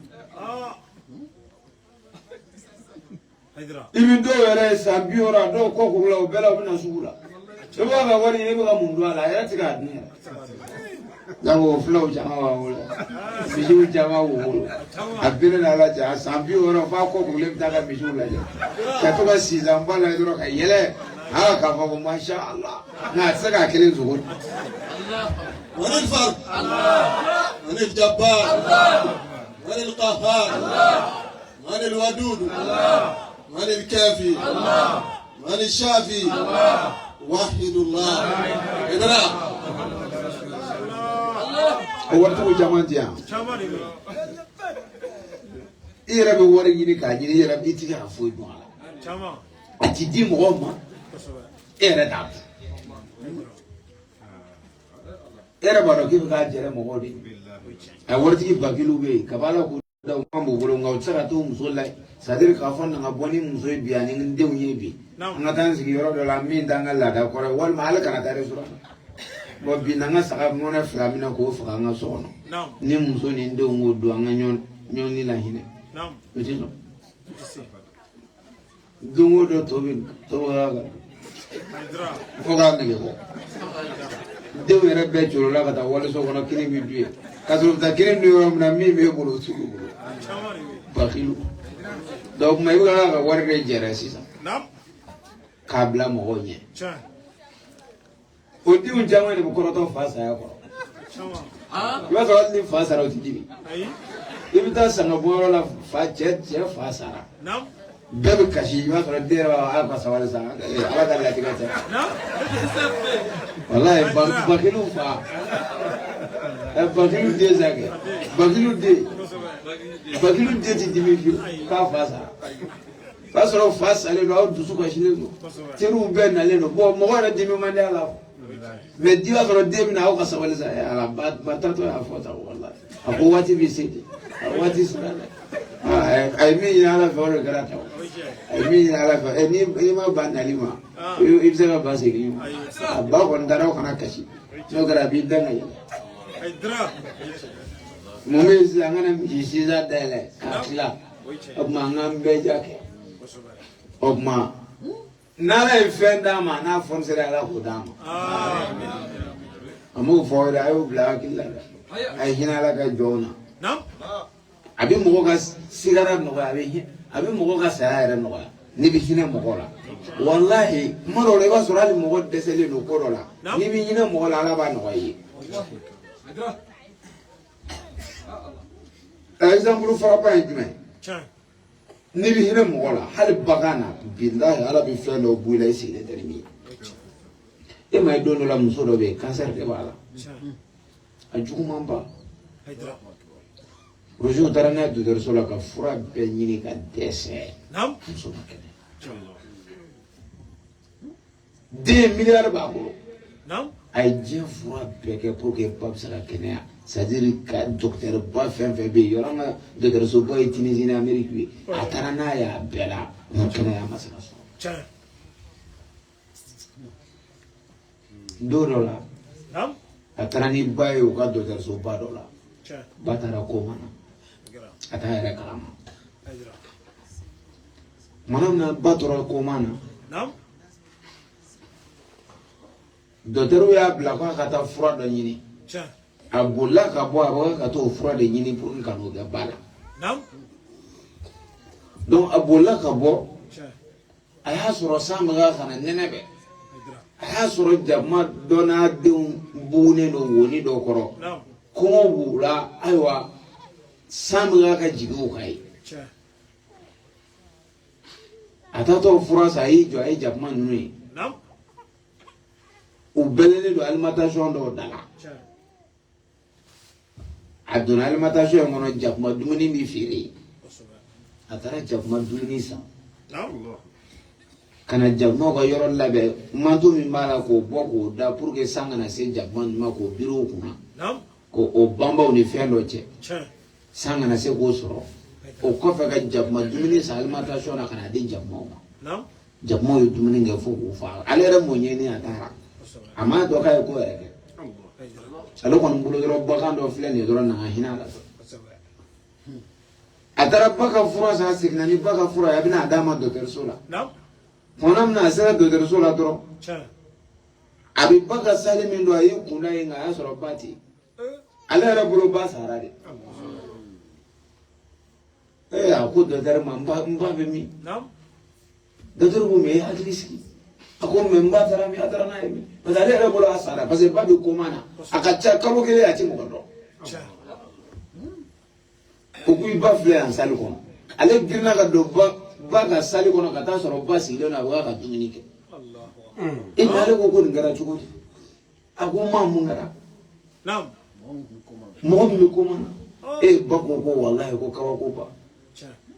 i bɛ dɔw yɛrɛ ye san 50 a dɔw kɔ kuru la o bɛɛ la u bɛ na sugu la i b'a ka wari ɲini i bɛ ka mun don a la a yɛrɛ tɛ k'a dun yɛrɛ donc fulaw caman b'a bolo misiw caman b'u bolo a bere la ala cɛ a san 50 f'a kɔ kurulen bɛ taa ka misiw lajɛ ka to ka sisan ba lajɛ dɔrɔn ka yɛlɛ k'a fɔ ko masha Allah nka a tɛ se k'a kelen sogo wani الفرد wani الجبار wani القهار wani الودود wani الكافي wani الشافي وحد الله o waritigiw caman tɛ yan i yɛrɛ bɛ wari ɲini k'a ɲini i yɛrɛ i tɛ ka foyi dɔn a la a ti di mɔgɔw ma e yɛrɛ t'a dɔn e yɛrɛ b'a dɔn k'i bɛ k'a jɛrɛ mɔgɔw de a waritigi bakiliw bɛ yen kaba la k'u da u kan b'u bolo nka u tɛ se ka to muso la c'est à dire k'a fɔ na ka bɔ ni muso ye bi ani n denw ye bi an ka taa n sigi yɔrɔ dɔ la min t'an ka laada kɔrɔ ye walima hali kana taa restaurant bon bi n'an ka saga mɔnɛ 2 minɛ k'o faga an ka so kɔnɔ ni muso ni n denw k'o don an ka ɲɔni la hinɛ o tɛ sɔn don o don to bɛ tɔgɔya kan fo k'a nɛgɛ bɔ denw yɛrɛ bɛɛ colo la ka taa waliso kɔnɔ kini bɛ dun ye ka sɔrɔ u bɛ taa kini dun yɔrɔ min na min b'e bolo o t'u bolo bakilu donc kuma i bɛ ka wari de jɛrɛ sisan k'a bila mɔgɔw ɲɛ o denw caman de bɛ kɔrɔtɔ fa saya kɔrɔ i b'a sɔrɔ hali ni fa sara o tɛ dimi i bɛ taa sanga bɔ yɔrɔ la fa cɛ fa sara bɛɛ bɛ kasi i b'a sɔrɔ den yɛrɛ b'a ala ka sabali sa ala ka latigɛ tɛ walayi bakiliw fa bakiliw den sa kɛ bakiliw den tɛ dimi fiyewu k'a fa sara o b'a sɔrɔ fa salen don aw dusu kasilen don teriw bɛɛ nalen don bon mɔgɔ yɛrɛ dimi man di a la mais di b'a sɔrɔ den bɛna aw ka sabali sa ala ba tatɔ y'a fɔ tan walayi a ko waati bɛ se de a waati sera dɛ a ye min ɲini ala fɛ o de kɛra tan a Ni ala fa ni ma ban nalima ibse ka base ki ba ko ndara ko na kashi no gara bi danga ya Aydra mume zangana mjisi za dele katla obma ngambe jake obma nala ifenda ma na fonsera ala kudama amu foira ayu black illa ay hinala ka jona nam abi mo ga sigara no ga abi mo ga sayara no ga ni bi hina mo la wallahi maro le ba surali mo desele no ko la ni bi hina mo la ala ba no yi exemple frappant jumɛn ni bi hinɛ mɔgɔ la hali bagan na bilahi ala bɛ fɛn dɔw bɔ i la i sigilen tɛ ni min ye e ma ye don dɔ la muso dɔ bɛ yen kansɛri de b'a la a juguman ba o jour taara n'a ye dɔgɔtɔrɔso la ka fura bɛɛ ɲini ka dɛsɛ muso ma kɛnɛ den miliyari b'a bolo a ye diɲɛ fura bɛɛ kɛ pour que ba bɛ se ka kɛnɛya c'est-à-dire ka docteur ba fɛn fɛn bɛ yen yɔrɔ min dɔgɔtɔrɔso ba ye Tunisie ni Amérique ye a taara n'a ye a bɛɛ la kɛnɛya ma se ka sɔrɔ don dɔ la a taara ni ba ye u ka dɔgɔtɔrɔso ba dɔ la ba taara koma na a t'a yɛrɛ kalama tuma min na ba tora koma na dɔgɔtɔrɔw y'a bila k'a ka taa fura dɔ ɲini a bolila ka bɔ a bɛ ka t'o fura de ɲini pour que ka n'o kɛ ba la donc a bolila ka bɔ a y'a sɔrɔ san bɛ ka na nɛnɛ bɛ a y'a sɔrɔ jakuma dɔ n'a denw bugunen don woni dɔ kɔrɔ kɔngɔ b'u la ayiwa san bɛ ka jigin u kan ye a taatɔ fura san a y'i jɔ a ye jakuma ninnu ye u bɛlɛnnen don alimentation dɔw da la a donna alimentation in kɔnɔ jakuma dumuni bɛ feere a taara jakuma dumuni san ka na jakumaw ka yɔrɔ labɛn manto min b'a la k'o bɔ k'o da pour que san kana se jakuma ninnu ma k'o biri o kunna k'o banbaw ni fɛn dɔ cɛ san kana se k'o sɔrɔ o kɔfɛ ka jakuma dumuni san alimentation na ka na di jakumaw ma jakumaw ye dumuni kɛ fo k'o fa ale yɛrɛ m'o ɲɛɲini a taara a m'a dɔn k'a ye ko yɛrɛ kɛ ale kɔni bolo dɔrɔn bagan dɔ filɛ nin ye dɔrɔn na ka hinɛ a la a taara ba ka fura san a seginna ni ba ka fura ye a bɛna a d'a ma dɔgɔtɔrɔso la tuma min na a sera dɔgɔtɔrɔso la dɔrɔn a bɛ ba ka sali min don a y'i kun da yen nka a y'a sɔrɔ ba tɛ yen ale yɛrɛ bolo ba sara de a ko dɔgɔtɔrɔ ma n ba bɛ min dɔgɔtɔrɔ ko mɛ e hakili sigi a ko mɛ n ba taara min a taara n'a ye min parce que ale yɛrɛ bolo a sara parce que ba bɛ koma na a ka ca kalo kelen a tɛ mɔgɔ dɔn o ko i ba filɛ yan sali kɔnɔ ale girinna ka don ba ka sali kɔnɔ ka taa sɔrɔ ba sigilen don a bɛ ka dumuni kɛ e mɛ ale ko nin kɛra cogo di a ko maa mun kɛra mɔgɔ min bɛ koma na ba ko walahi ko kabako ba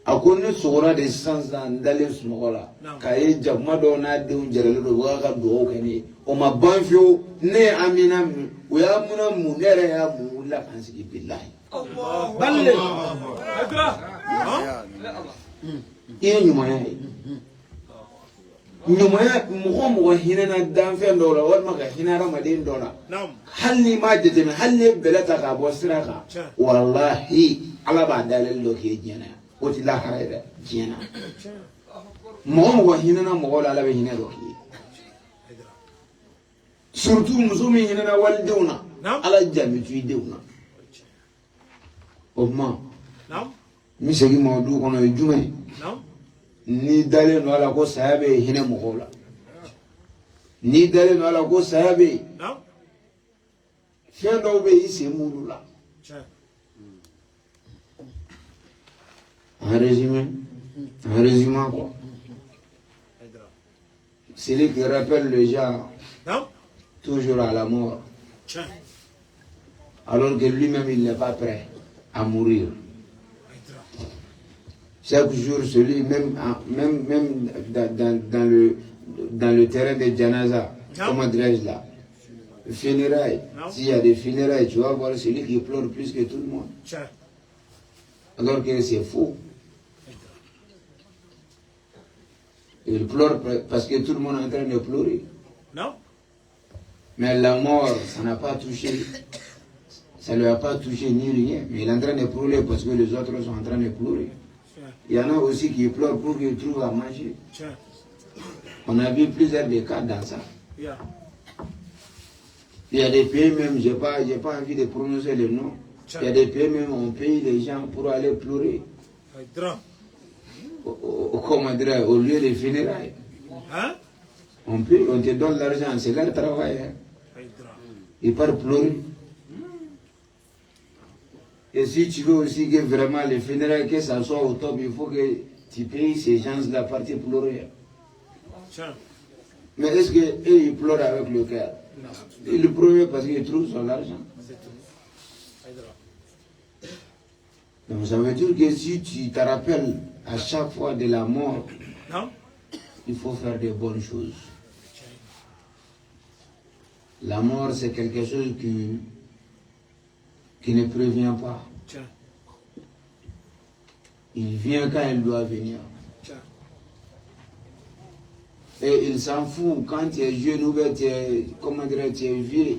a ko ne sɔgɔra de sisan n dalen sunɔgɔ la k'a ye jakuma dɔw n'a denw jɛrɛlen don u b'a ka dugawu kɛ ne ye o ma ban fiyewu ne ye Amina min u y'a muna mun ne yɛrɛ y'a mun wulila ka n sigi bilahi i ye ɲumanya ye ɲumanya mɔgɔ mɔgɔ hinɛna danfɛn dɔw la walima ka hinɛ hadamaden dɔ la hali n'i m'a jateminɛ hali n'i ye bɛlɛ ta k'a bɔ sira kan walahi ala b'a dayɛlɛli dɔ k'e diɲɛ na o tɛ lahara ye dɛ diɲɛ na mɔgɔ mɔgɔ hinɛna mɔgɔw la ala bɛ hinɛ dɔ k'i ye surtout muso min hinɛna walidenw na ala jaabi tu i denw na o tuma n bɛ segin ma o du kɔnɔ o ye jumɛn ye n'i dalen don a la ko saya bɛ hinɛ mɔgɔw la n'i dalen don a la ko saya bɛ yen fɛn dɔw bɛ yen i sen m'olu la en résumant quoi celui qui rappelle le genre toujours à la mort alors que lui-même il n'est pas prêt à mourir. Chaque jour, celui même dans le terrain de Janaza, comment dirais-je là, funérailles, s'il y a des funérailles, tu vas voir celui qui pleure plus que tout le monde. Alors que c'est faux. Il pleure parce que tout le monde est en train de pleurer. Non. Mais la mort, ça n'a pas touché. Ça ne lui a pas touché ni rien. Mais il est en train de pleurer parce que les autres sont en train de pleurer. Il y en a aussi qui pleurent pour qu'ils trouvent à manger. On a vu plusieurs des cas dans ça. Il y a des pays même, je n'ai pas envie de prononcer le nom. Il y a des pays même, on paye les gens pour aller pleurer. Comment dire, au lieu des funérailles. Hein? On te donne l'argent, c'est leur travail. Hein. Ils partent pleurer. Et si tu veux aussi que vraiment les funérailles, que ça soit au top, il faut que tu payes ces gens de la partie pleurer. Mais est-ce qu'eux, ils pleurent avec le cœur? Ils pleurent parce qu'ils trouvent son argent. Donc ça veut dire que si tu te rappelles à chaque fois de la mort, il faut faire de bonnes choses. La mort, c'est quelque chose qui ne prévient pas. Il vient quand il doit venir. Et il s'en fout quand tu es jeune ou bien tu es, comment dire, tu es vieux.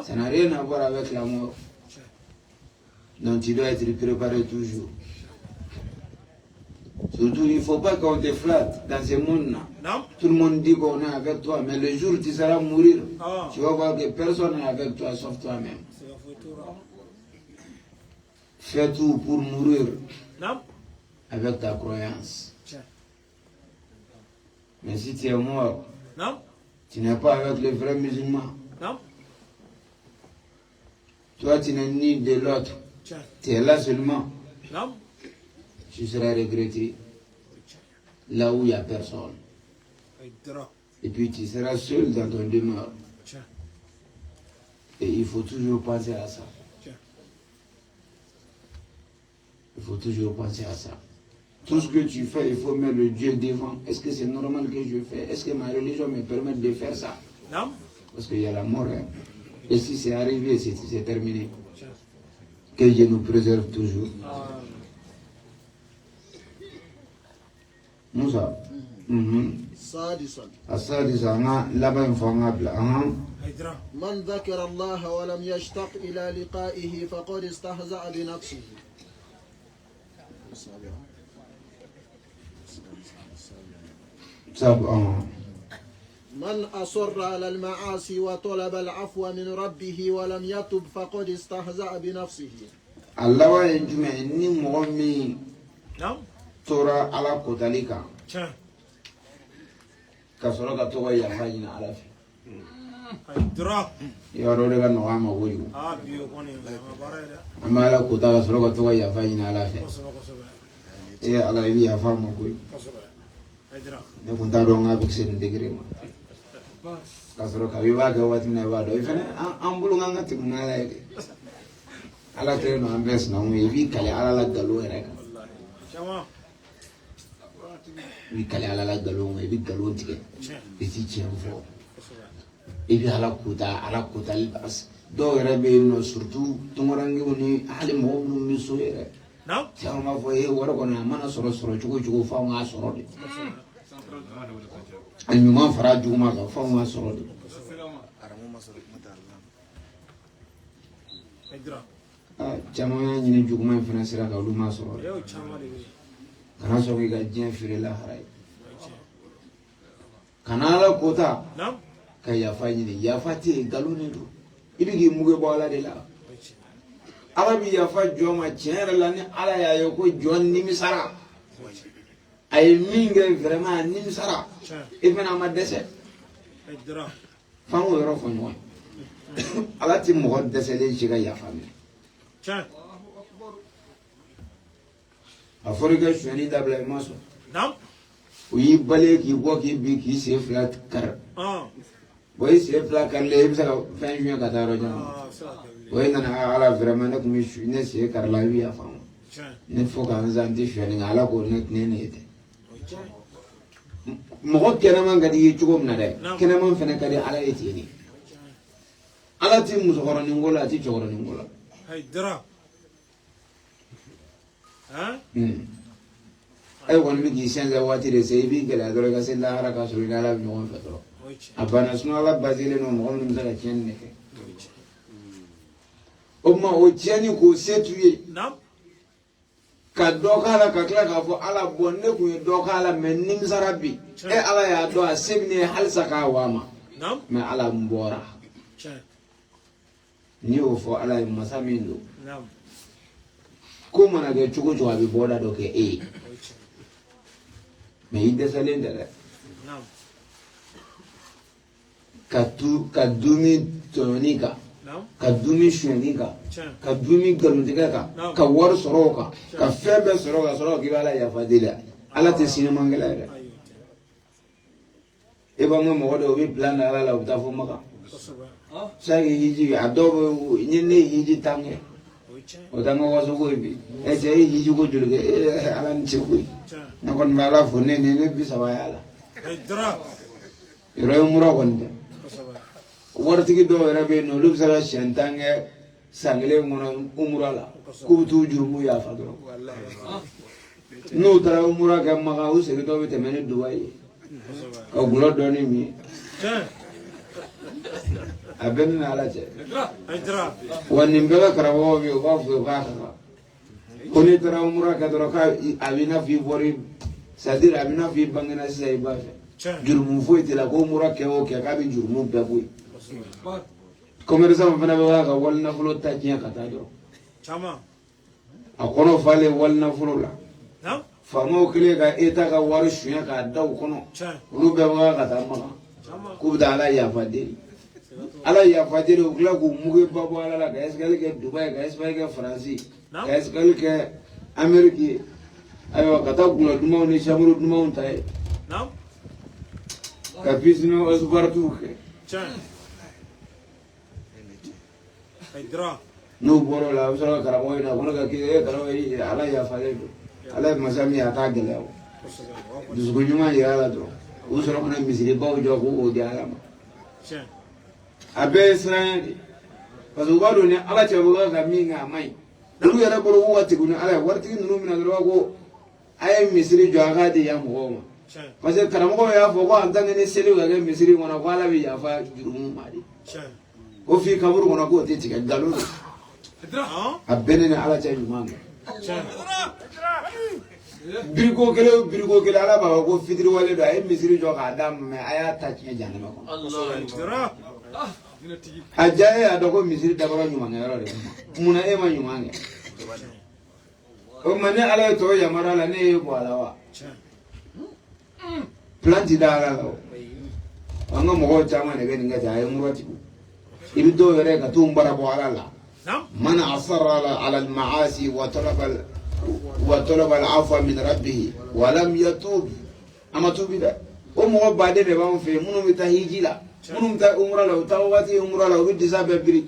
Ça n'a rien à voir avec la mort. Donc tu dois être préparé toujours. Surtout, il ne faut pas qu'on te flatte dans ce monde-là. Tout le monde dit qu'on est avec toi, mais le jour où tu seras mourir, tu vas voir que personne n'est avec toi sauf toi-même. Fais tout pour mourir avec ta croyance. Mais si tu es mort, tu n'es pas avec les vrais musulmans. Toi, tu n'es ni de l'autre. Tu es là seulement. Tu seras regretté là où il n'y a personne. Et puis tu seras seul dans ton demeure. Et il faut toujours penser à ça. Il faut toujours penser à ça. Tout ce que tu fais, il faut mettre le Dieu devant. Est-ce que c'est normal que je fais? Est-ce que ma religion me permet de faire ça? Non. Parce qu'il y a la mort. Hein. Et si c'est arrivé, c'est terminé. Que Dieu nous préserve toujours. Moussa. السادسة أنا لبن فنقبل من ذكر الله ولم يشتق إلى لقائه فقد استهزأ بنفسه. من أصر على المعاصي وطلب العفو من ربه ولم يتب فقد استهزأ بنفسه. الله وينجمع إني مغمي ترى على قتالك كسرك توي يا فاجنا على في يا رولي كان نوام أقولي أما على قتال كسرك توي يا فاجنا على في إيه على يبي يا فاهم أقولي نكون تارون أبيك سن دقيقة كسرك أبي باك واتمنى بادو إفنا أمبلو عنا تكون على على كيرو أمبس نوم يبي كلي على لا دلو هناك يبي كلي على لا دلو يبي دلو تيجي بتيجي أمفو يبي على كوتا الباس دو ربي إنه سرتو تمرني وني على مهم مسويره نعم سأل ما فيه ورقنا ما نصر شو فاهم عصرودي المهم فراد ما فاهم عصرودي جماعة يني جوكما في نسرة كلو ما صور. كنا سوي كجين في الله هراي. كنا لا كوتا. كي يفاجني يفاتي كلو نيرو. إبيكي موجي بالا دلا. أبا بي يفاج جوما تشير لاني على يا يوكو جون نيمسارا. أي مينغ فرما نيمسارا. إبنا ما دسة. فانو يروح فنوي. على تيم مهود دسة لين شيء يفامي. Afrique je suis d'abord maso. Non. Oui, balé qui voit qui bi qui se flat car. Oui, c'est flat car les ça fin juin kataro jam. Oui, nana ala vraiment nak mi suis né c'est car la vie a femme. Ne faut qu'en zandi je ni ala ko net ne ne te. Mo kena man gadi chugom na de. Kena man fena kadi ala etini. Ala ti muso koroni ngola ti chogoroni ngola. Hey, dra. Huh? ai wani biki sen za wati de sai bi gala dole ka sen da haraka su ina la mi won fatro abana suna la bazile no mo mun zaka ken ne umma o tiani ko setuye nam ka dokala ka kla ka fo ala bonne ku dokala men nim sarabi e ala ya do asibni hal saka wama nam me ala mbora ni o fo ala masamindo nam ko mana ga chugo jawabi boda do ke e me ide salenda nam ka dumi tonika ka dumi shunika ka dumi galuntika ka war soroka ka febe soroka kibala ya fadila ala te sinu mangala ya e ba mo do bi plan ala la utafo maka sai hiji adobo nyine hiji tange otango waso ko bi e sei hiji ko julge ala nchikui na kon mala fone ne bi sawaya dra iro mura konde wartigi do rabe no lubsara shantange sangle ngono umrala kutu jurmu ya fadro no tara umra ga maga usiri do bete mene duwai ko gulo do ni mi aben na ala je wani mbele karawo bi wa fu ba ka koni tara umra ka do ka abina fi bori sadir abina fi bangena sai ba jurmu fu itila ko umra ke o ke ka bi jurmu be bui commerçant fana be ga walna fulo tajiya kata do chama akono fale walna fulo la na famo kile ga eta ga waru shuya ka daw kono lu be ga kata ma ku da ala ya fadiri ugla ku muge babo ala la ga esgal ke dubai ga esgal ke france ga esgal ke amerique ayo kata gula duma ni shamuru duma untai na ka pisno osbartu ke no boro la usara karamo ina kono ka ki karamo ala ya fale ala masami ata gele dusko nyuma ya ala do usara kono misiri bawo jo ko o di ala ma abe sran paso wado ne ala che bo ga minga mai duru ya boro wati guna ala warti nunu mina do ko ay misiri jo aga de ya mo ma parce karamo ya fo ko antane ne selu ga misiri ngona ko ala bi ya fa jurumu mari o fi kaburu kono ko titi ga galu abene na ala chay manga birgo kele ala ba ko fitri wale do ay misiri jo ka dam me aya ta ci janna ko Allah ajaye adoko misiri da ba nyuma ngaro de muna e ma nyuma nge o mane ala to ya marala ne ko alawa planti da ala anga mo chama ne ga ninga jaye murati ibdo yore ka tumbara bo ala من أصر على المعاصي وطلب العفو من ربه ولم يتوب أما توب ده أمه بعد ده بام في منو متهيجي لا منو مت عمره لو تاواتي عمره لو بدي سبب بري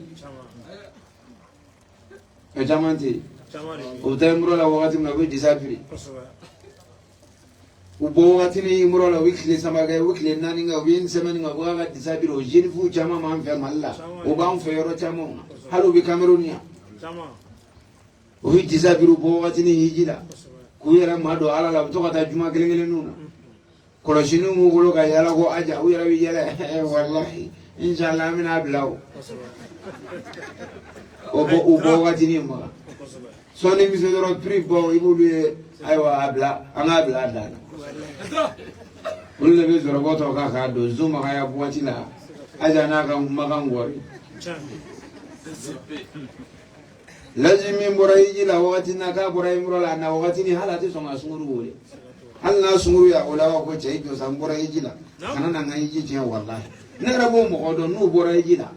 كجامانتي وتاي عمره لو وقت من بدي سبب بري وبوقتي ني عمره لو ويكلي سماعة ويكلي نانينغا وين سمانينغا بوقا بدي سبب بري وجينفو جاما ما في مالا وبام في يورو جاما halu bi Cameronia chama o hiji sabiru bo watini hijila kuyera mado ala la to kata juma gelengele nuna kolo shinu mu golo ga yala go aja u yara wi yala wallahi inshallah min ablaw o bo watini ma so ne mi se do pri bo ibulu aywa abla anga abla dana ulle be zoro goto ka do zuma ga ya bo watila aja na ga magangori lazimi mborayi la wakati na ka borayi mrola na wakati ni halati songa sunguru wole halna sunguru ya ola ko chei do sam borayi la kana na ngai ji je wallahi na rabo mo odo nu borayi la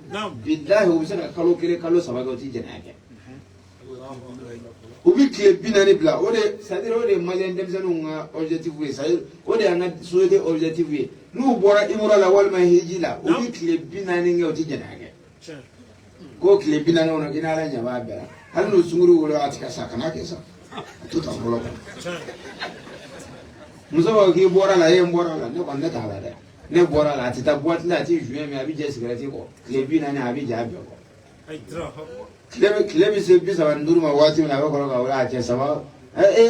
billahi ubisaka kalo kire kalo sabago ti jenake ubi kle binani bla ode sadiro ode malen dem zanunga objectif we sai ode anga souhaité objectif we nu bora imrola wal ma hijila ubi kle binani ngoti jenake ko kile bina na ona gina la nyaba bela hal no sunguru wala atika sakana kesa tuta bolo musawa ki bora la yem bora la ne konne ta la de ne bora la tita boîte la ti juin me abi je cigarette ko kile bina na abi jabe ko ay dra kile bi se bi sa nduru ma wati na ko ga wala ake sawa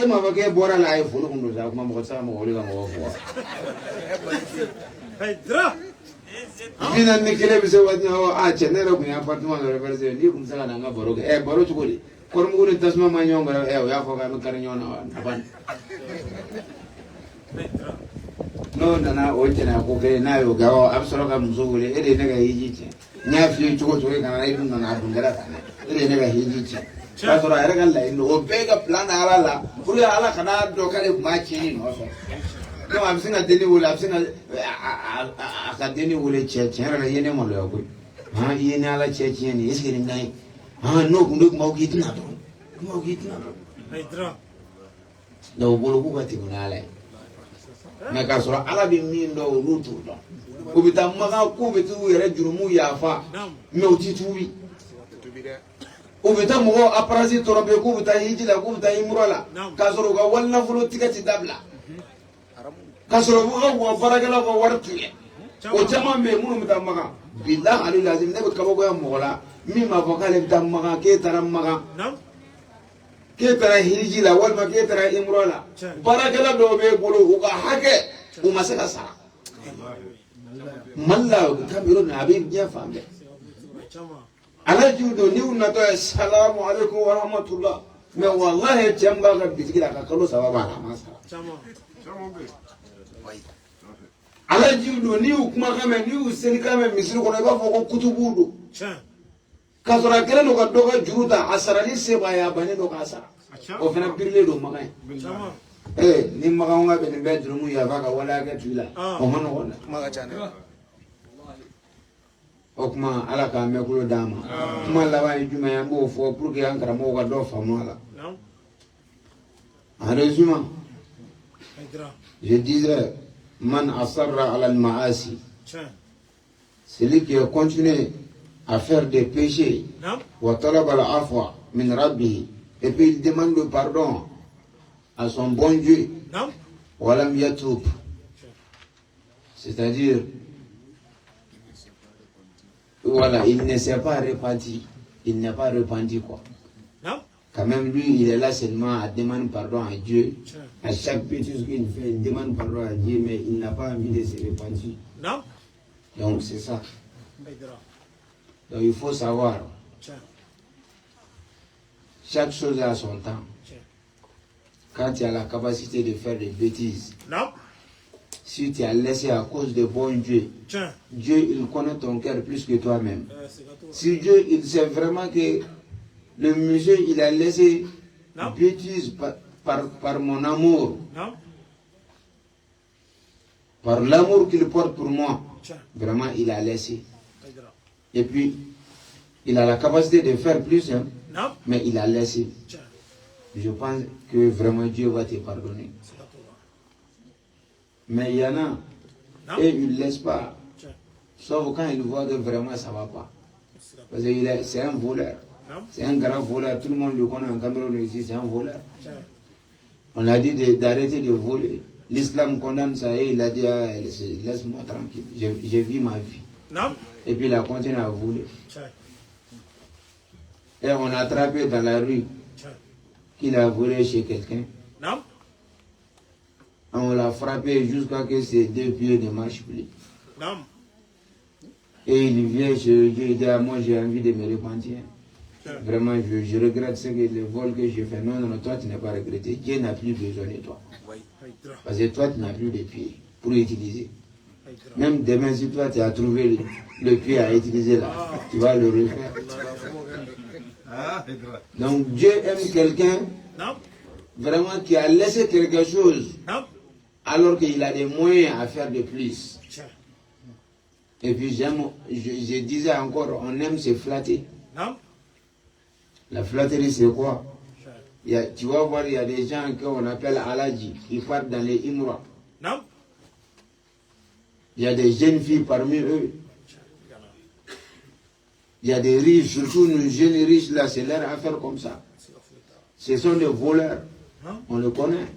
ma va ke bora la ai fulu kundu za kuma mo sa mo oli ga mo fo Pedra. bina ni kele bi se wadni hawa a chenera ku ya apartment do reverse ni kum sa na nga boro ke boro chukuli kor mu ni tasma ma nyonga ya fo ga no kar nyona wa aban no nana o jena ko ke na yo ga absoro ga muzule ede ne ga yiji nya fi chuko chuko kana idu na dungara kana ede ne ga yiji kasoro ayre ga la ino o bega plan ala la kuri ala kana do kale ma chini no so no am singa deni wala am singa aka deni wala che ra yene mo lo ko ha yene ala che ni iske ni ngai ha no kundo mo gitina to Pedra. do bolo ku gati kunale na kasoro ala bi min do rutu do ko bitam maga ko bitu yere jurumu yafa me otitubi o bitam mo aprasi torombe ko bita hijila ko bita imrola kasoro ga walla fulo tikati dabla kasoro mo baragala ko wartuye o jama me munu bitam maga billah ali lazim ne ko ko mo wala mi ma fokale bitam maga ke taram maga ke tara hijila wal ma ke tara imrola baragala do be bolo ko hake o masaka sa malla kamiro na abib ja fambe ala judo ni unato assalamu alaikum wa rahmatullah me wallahi jamba ga bitigila ka kalo sababa na masa ala judo ni kuma kama ni useni kama misiri ko ba foko kutubudu kasora kele no ka doga juruda asarali se ba ya bane do ka asara o fena birle do magai ni magai nga be ne bedroom ya ba ka wala ga tula o mano wala maga chana okuma ala ka me kulo dama kuma lawa ni juma ya bo fo pour que ankara mo ga do famala en résumé je disais man asarra ala al maasi celui qui continue à faire des péchés wa talaba al afwa min rabbih et puis il demande le pardon à son bon Dieu wa lam yatub, c'est-à-dire voilà, il ne s'est pas repenti. Il n'est pas repenti quoi. Quand même lui, il est là seulement à demander pardon à Dieu. À chaque bêtise qu'il fait, il demande pardon à Dieu, mais il n'a pas envie de se repentir. Donc c'est ça. Donc il faut savoir. Chaque chose a son temps. Quand tu as la capacité de faire des bêtises, si tu as laissé à cause de bon Dieu, Dieu il connaît ton cœur plus que toi-même. Si Dieu il sait vraiment que le monsieur il a laissé bêtise par mon amour, par l'amour qu'il porte pour moi, vraiment il a laissé. Et puis il a la capacité de faire plus, hein, mais il a laissé. Je pense que vraiment Dieu va te pardonner. Mais il y en a, et ils ne laissent pas, sauf quand ils voient que vraiment ça ne va pas. Parce que c'est un voleur, c'est un grand voleur, tout le monde le connaît en Cameroun ici, c'est un voleur. On a dit d'arrêter de voler. L'islam condamne ça et il a dit laisse-moi tranquille, j'ai vu ma vie. Et puis il a continué à voler. Et on a attrapé dans la rue qu'il a volé chez quelqu'un. On l'a frappé jusqu'à ce que ses deux pieds ne marchent plus. Et il vient chez Dieu, il dit moi j'ai envie de me repentir. Vraiment, je regrette ce que le vol que j'ai fait. Non, toi tu n'as pas regretté. Dieu n'a plus besoin de toi. Parce que toi tu n'as plus de pieds pour utiliser. Même demain, si toi tu as trouvé le pied à utiliser là, tu vas le refaire. Donc Dieu aime quelqu'un vraiment qui a laissé quelque chose alors qu'il a des moyens à faire de plus. Et puis je disais encore, on aime se flatter. La flatterie c'est quoi? Tu vas voir, il y a des gens qu'on appelle Aladji, qui partent dans les Imra. Il y a des jeunes filles parmi eux. Il y a des riches, surtout nos jeunes riches là, c'est leur affaire comme ça. Ce sont des voleurs, on le connaît.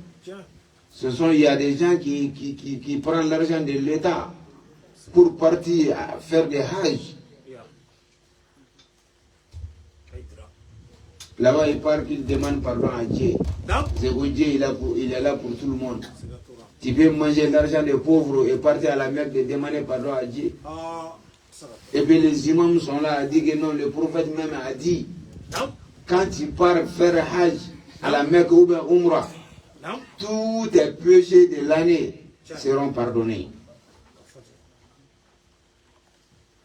Il y a des gens qui prennent l'argent de l'État pour partir à faire des hajj. Là-bas, il part qu'il demande pardon à Dieu. C'est que Dieu, il est là pour tout le monde. Tu peux manger l'argent des pauvres et partir à la Mecque de demander pardon à Dieu. Et puis les imams sont là à dire que non, le prophète même a dit, quand tu pars faire Hajj à la Mecque ou bien Umrah, tous tes péchés de l'année seront pardonnés.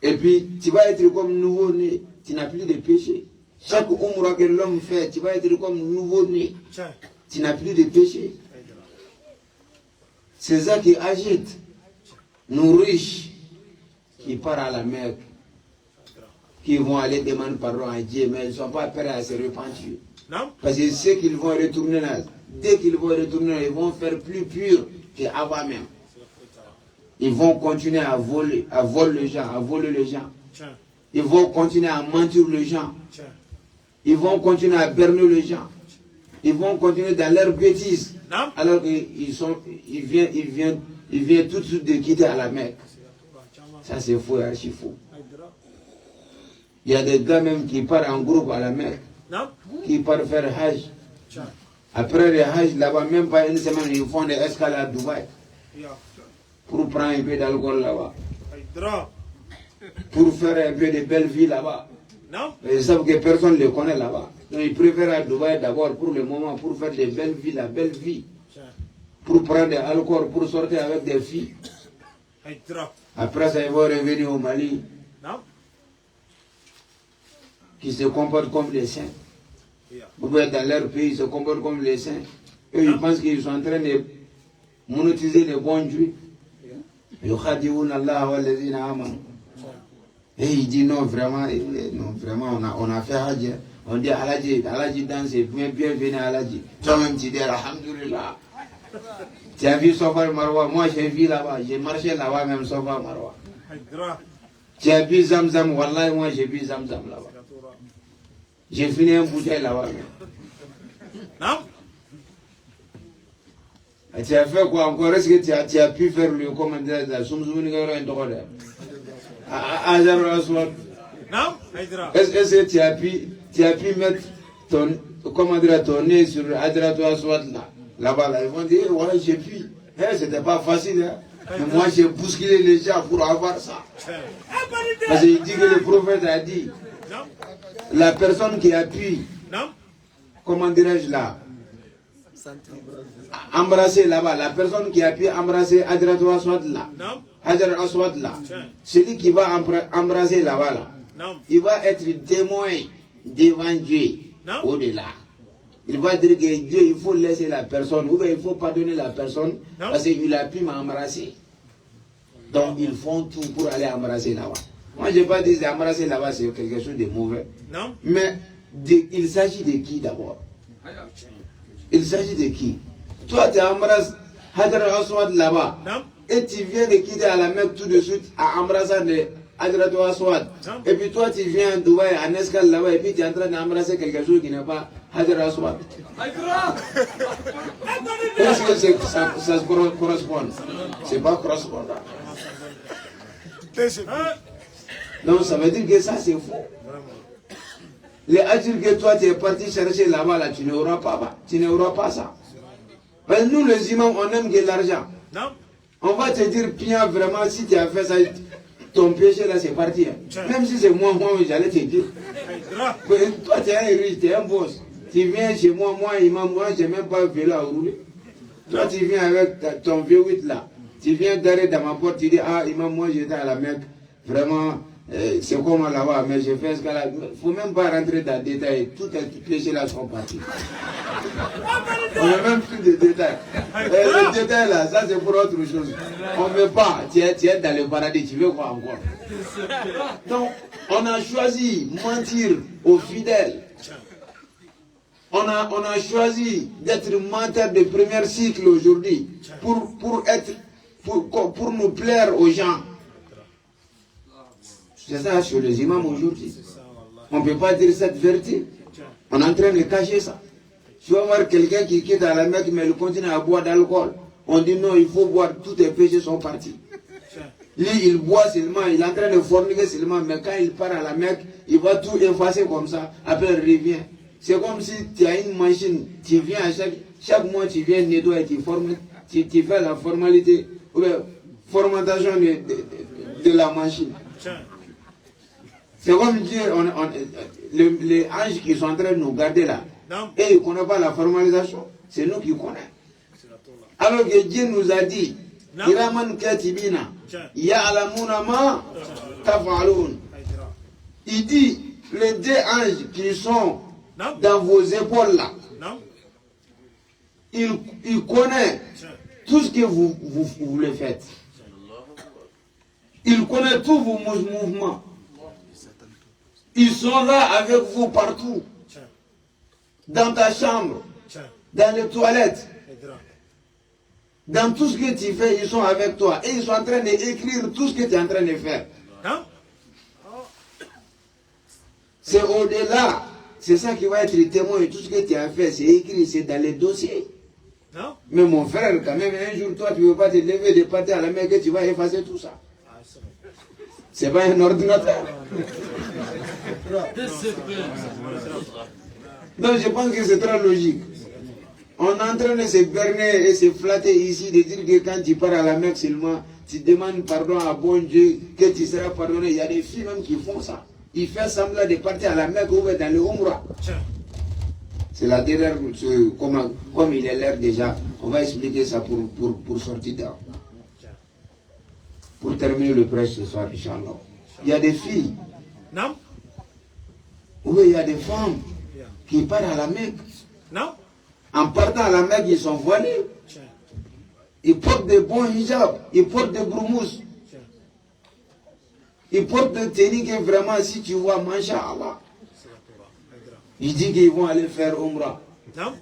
Et puis tu vas être comme nouveau-né, tu n'as plus de péchés. Chaque Umrah que l'homme fait, tu vas être comme nouveau-né, tu n'as plus de péchés. C'est ça qui agite nos riches qui partent à la Mecque, qui vont aller demander pardon à Dieu, mais ils ne sont pas prêts à se repentir. Parce que ceux qu'ils vont retourner là, dès qu'ils vont retourner là, ils vont faire plus pur qu'avant même. Ils vont continuer à voler les gens, Ils vont continuer à mentir les gens. Ils vont continuer à berner les gens. Ils vont continuer dans leurs bêtises. Alors qu'ils viennent tout de suite de quitter à la Mecque. Ça c'est faux et archi faux. Il y a des gars même qui partent en groupe à la Mecque, qui partent faire Hajj. Après le Hajj, là-bas, même pas une semaine, ils font des escales à Dubaï pour prendre un peu d'alcool là-bas, pour faire un peu de belles vies là-bas. Ils savent que personne ne les connaît là-bas. Donc ils préfèrent à Dubaï d'abord pour le moment, pour faire des belles vies, la belle vie, pour prendre de l'alcool, pour sortir avec des filles. Après ça, ils vont revenir au Mali, qui se comportent comme les saints. Dans leur pays, ils se comportent comme les saints. Eux, ils pensent qu'ils sont en train de monétiser les bons dieux. Et il dit non, vraiment, on a fait Hajj. On dit Aladji danse, bienvenue à Aladji. Toi-même, tu dis Alhamdulillah. Tu as vu Safa Marwa, moi j'ai vu là-bas, j'ai marché là-bas même Safa Marwa. Tu as vu Zamzam, Wallah, moi j'ai vu Zamzam là-bas. J'ai fini un bouteille là-bas. Tu as fait quoi encore? Est-ce que tu as pu faire le commandant de la Soumzouni Est-ce que tu as pu mettre ton nez sur Adratou Aswad là-bas là? Ils vont dire, ouais, j'ai pu. C'était pas facile. Hein? Mais moi, j'ai bousculé les gens pour avoir ça. Parce qu'il dit que le prophète a dit, la personne qui appuie, comment dirais-je là, embrasser là-bas, la personne qui appuie embrasser Adratou Aswad là, celui qui va embrasser là-bas là, il va être témoin devant Dieu au-delà. Il va dire que Dieu, il faut laisser la personne, ou bien il faut pardonner la personne parce qu'il a pu m'embrasser. Donc ils font tout pour aller embrasser là-bas. Moi je n'ai pas dit qu'embrasser là-bas c'est quelque chose de mauvais. Mais il s'agit de qui d'abord? Il s'agit de qui? Toi tu embrasses Hadra Aswad là-bas et tu viens de quitter à la Mecque tout de suite à embrasser Hadratou Aswad. Et puis toi tu viens à Dubaï en escale là-bas et puis tu es en train d'embrasser quelque chose qui n'est pas Hadratou Aswad. Est-ce que ça correspond? C'est pas correspondant. Donc ça veut dire que ça c'est faux. Les adultes que toi tu es parti chercher là-bas, là, tu n'auras pas ça. Parce que nous les imams on aime que l'argent. On va te dire bien vraiment si tu as fait ça, ton péché là c'est parti. Hein. Même si c'est moi j'allais te dire. Toi tu es un riche, tu es un boss. Tu viens chez moi, imam, moi j'ai même pas vélo à rouler. Toi tu viens avec ton V8 là. Tu viens d'arrêter dans ma porte, tu dis ah imam, moi j'étais à la Mecque. Vraiment, c'est comment là-bas, mais j'ai fait ce cas-là. Il ne faut même pas rentrer dans les détails. Tous les péchés là sont partis. On n'a même plus de détails. Les détails là, ça c'est pour autre chose. On ne veut pas. Tu es dans le paradis, tu veux quoi encore? Donc, on a choisi mentir aux fidèles. On a choisi d'être menteur de premier cycle aujourd'hui pour nous plaire aux gens. C'est ça sur les imams aujourd'hui. On ne peut pas dire cette vérité. On est en train de cacher ça. Tu vas voir quelqu'un qui quitte à la Mecque, mais il continue à boire d'alcool. On dit non, il faut boire, tous tes péchés sont partis. Lui, il boit seulement, il est en train de forniquer seulement, mais quand il part à la Mecque, il va tout effacer comme ça, après il revient. C'est comme si tu as une machine, tu viens à chaque... chaque mois tu viens nettoyer, tu fais la formalité, ou bien formatation de la machine. C'est comme Dieu, les anges qui sont en train de nous garder là, et ils ne connaissent pas la formalisation, c'est nous qui connaissons. Alors que Dieu nous a dit, Kiraman katibina, ya'lamuna ma taf'alun. Il dit, les deux anges qui sont dans vos épaules là, ils connaissent tout ce que vous le faites. Ils connaissent tous vos mouvements. Ils sont là avec vous partout. Dans ta chambre, dans les toilettes, dans tout ce que tu fais, ils sont avec toi. Et ils sont en train d'écrire tout ce que tu es en train de faire. C'est au-delà. C'est ça qui va être le témoin de tout ce que tu as fait. C'est écrit, c'est dans les dossiers. Mais mon frère, quand même, un jour, toi, tu ne veux pas te lever de pâté à la main que tu vas effacer tout ça. C'est pas un ordinateur. Donc je pense que c'est très logique. On est en train de se berner et se flatter ici, de dire que quand tu pars à la Mecque seulement, tu demandes pardon à bon Dieu, que tu seras pardonné. Il y a des filles même qui font ça. Ils font semblant de partir à la Mecque ou dans le Umrah. C'est la dernière, comme il est l'heure déjà, on va expliquer ça pour sortir dehors. Pour terminer le prêche ce soir, Inch'Allah. Il y a des filles. Non. Oui, il y a des femmes qui partent à la Mecque. Non. En partant à la Mecque, ils sont voilés. Ils portent des bons hijabs, ils portent des broumous. Ils portent des tenues que vraiment, si tu vois, Masha'Allah. Ils disent qu'ils vont aller faire Umrah. Non.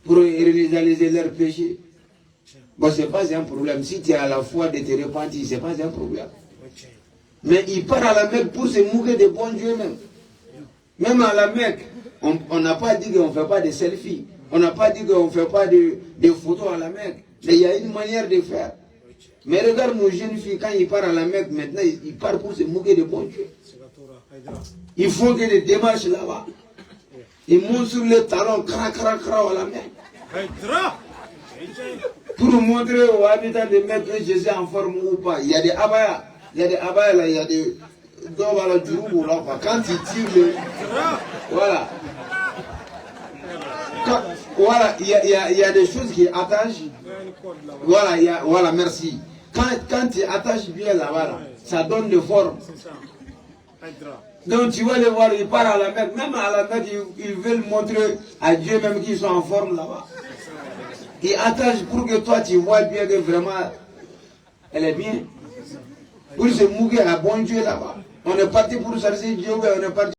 Pour réaliser leurs péchés. Bon, ce n'est pas un problème. Si tu as la foi de te repentir, ce n'est pas un problème. Mais ils partent à la Mecque pour se moquer de bon Dieu même. Même à la Mecque, on n'a pas dit qu'on ne fait pas de selfies. On n'a pas dit qu'on ne fait pas de photos à la Mecque. Mais il y a une manière de faire. Mais regarde nos jeunes filles, quand ils partent à la Mecque, maintenant, ils partent pour se moquer de bon Dieu. Ils font que des démarches là-bas. Ils montent sur les talons, à la Mecque. Pour montrer aux habitants de Mecque que Jésus est en forme ou pas. Il y a des abayas. Il y a des abayas là, il y a des... Quand ils tirent voilà. Voilà, il y a des choses qui attachent. Voilà, voilà, merci. Quand tu attaches bien là-bas, ça donne de forme. Donc tu vas les voir, ils partent à la Mecque. Même à la Mecque, ils veulent montrer à Dieu même qu'ils sont en forme là-bas. Ils attachent pour que toi tu vois bien que vraiment elle est bien. Pour se mouiller à bon Dieu là-bas. On est parti pour chercher Dieu, on est parti.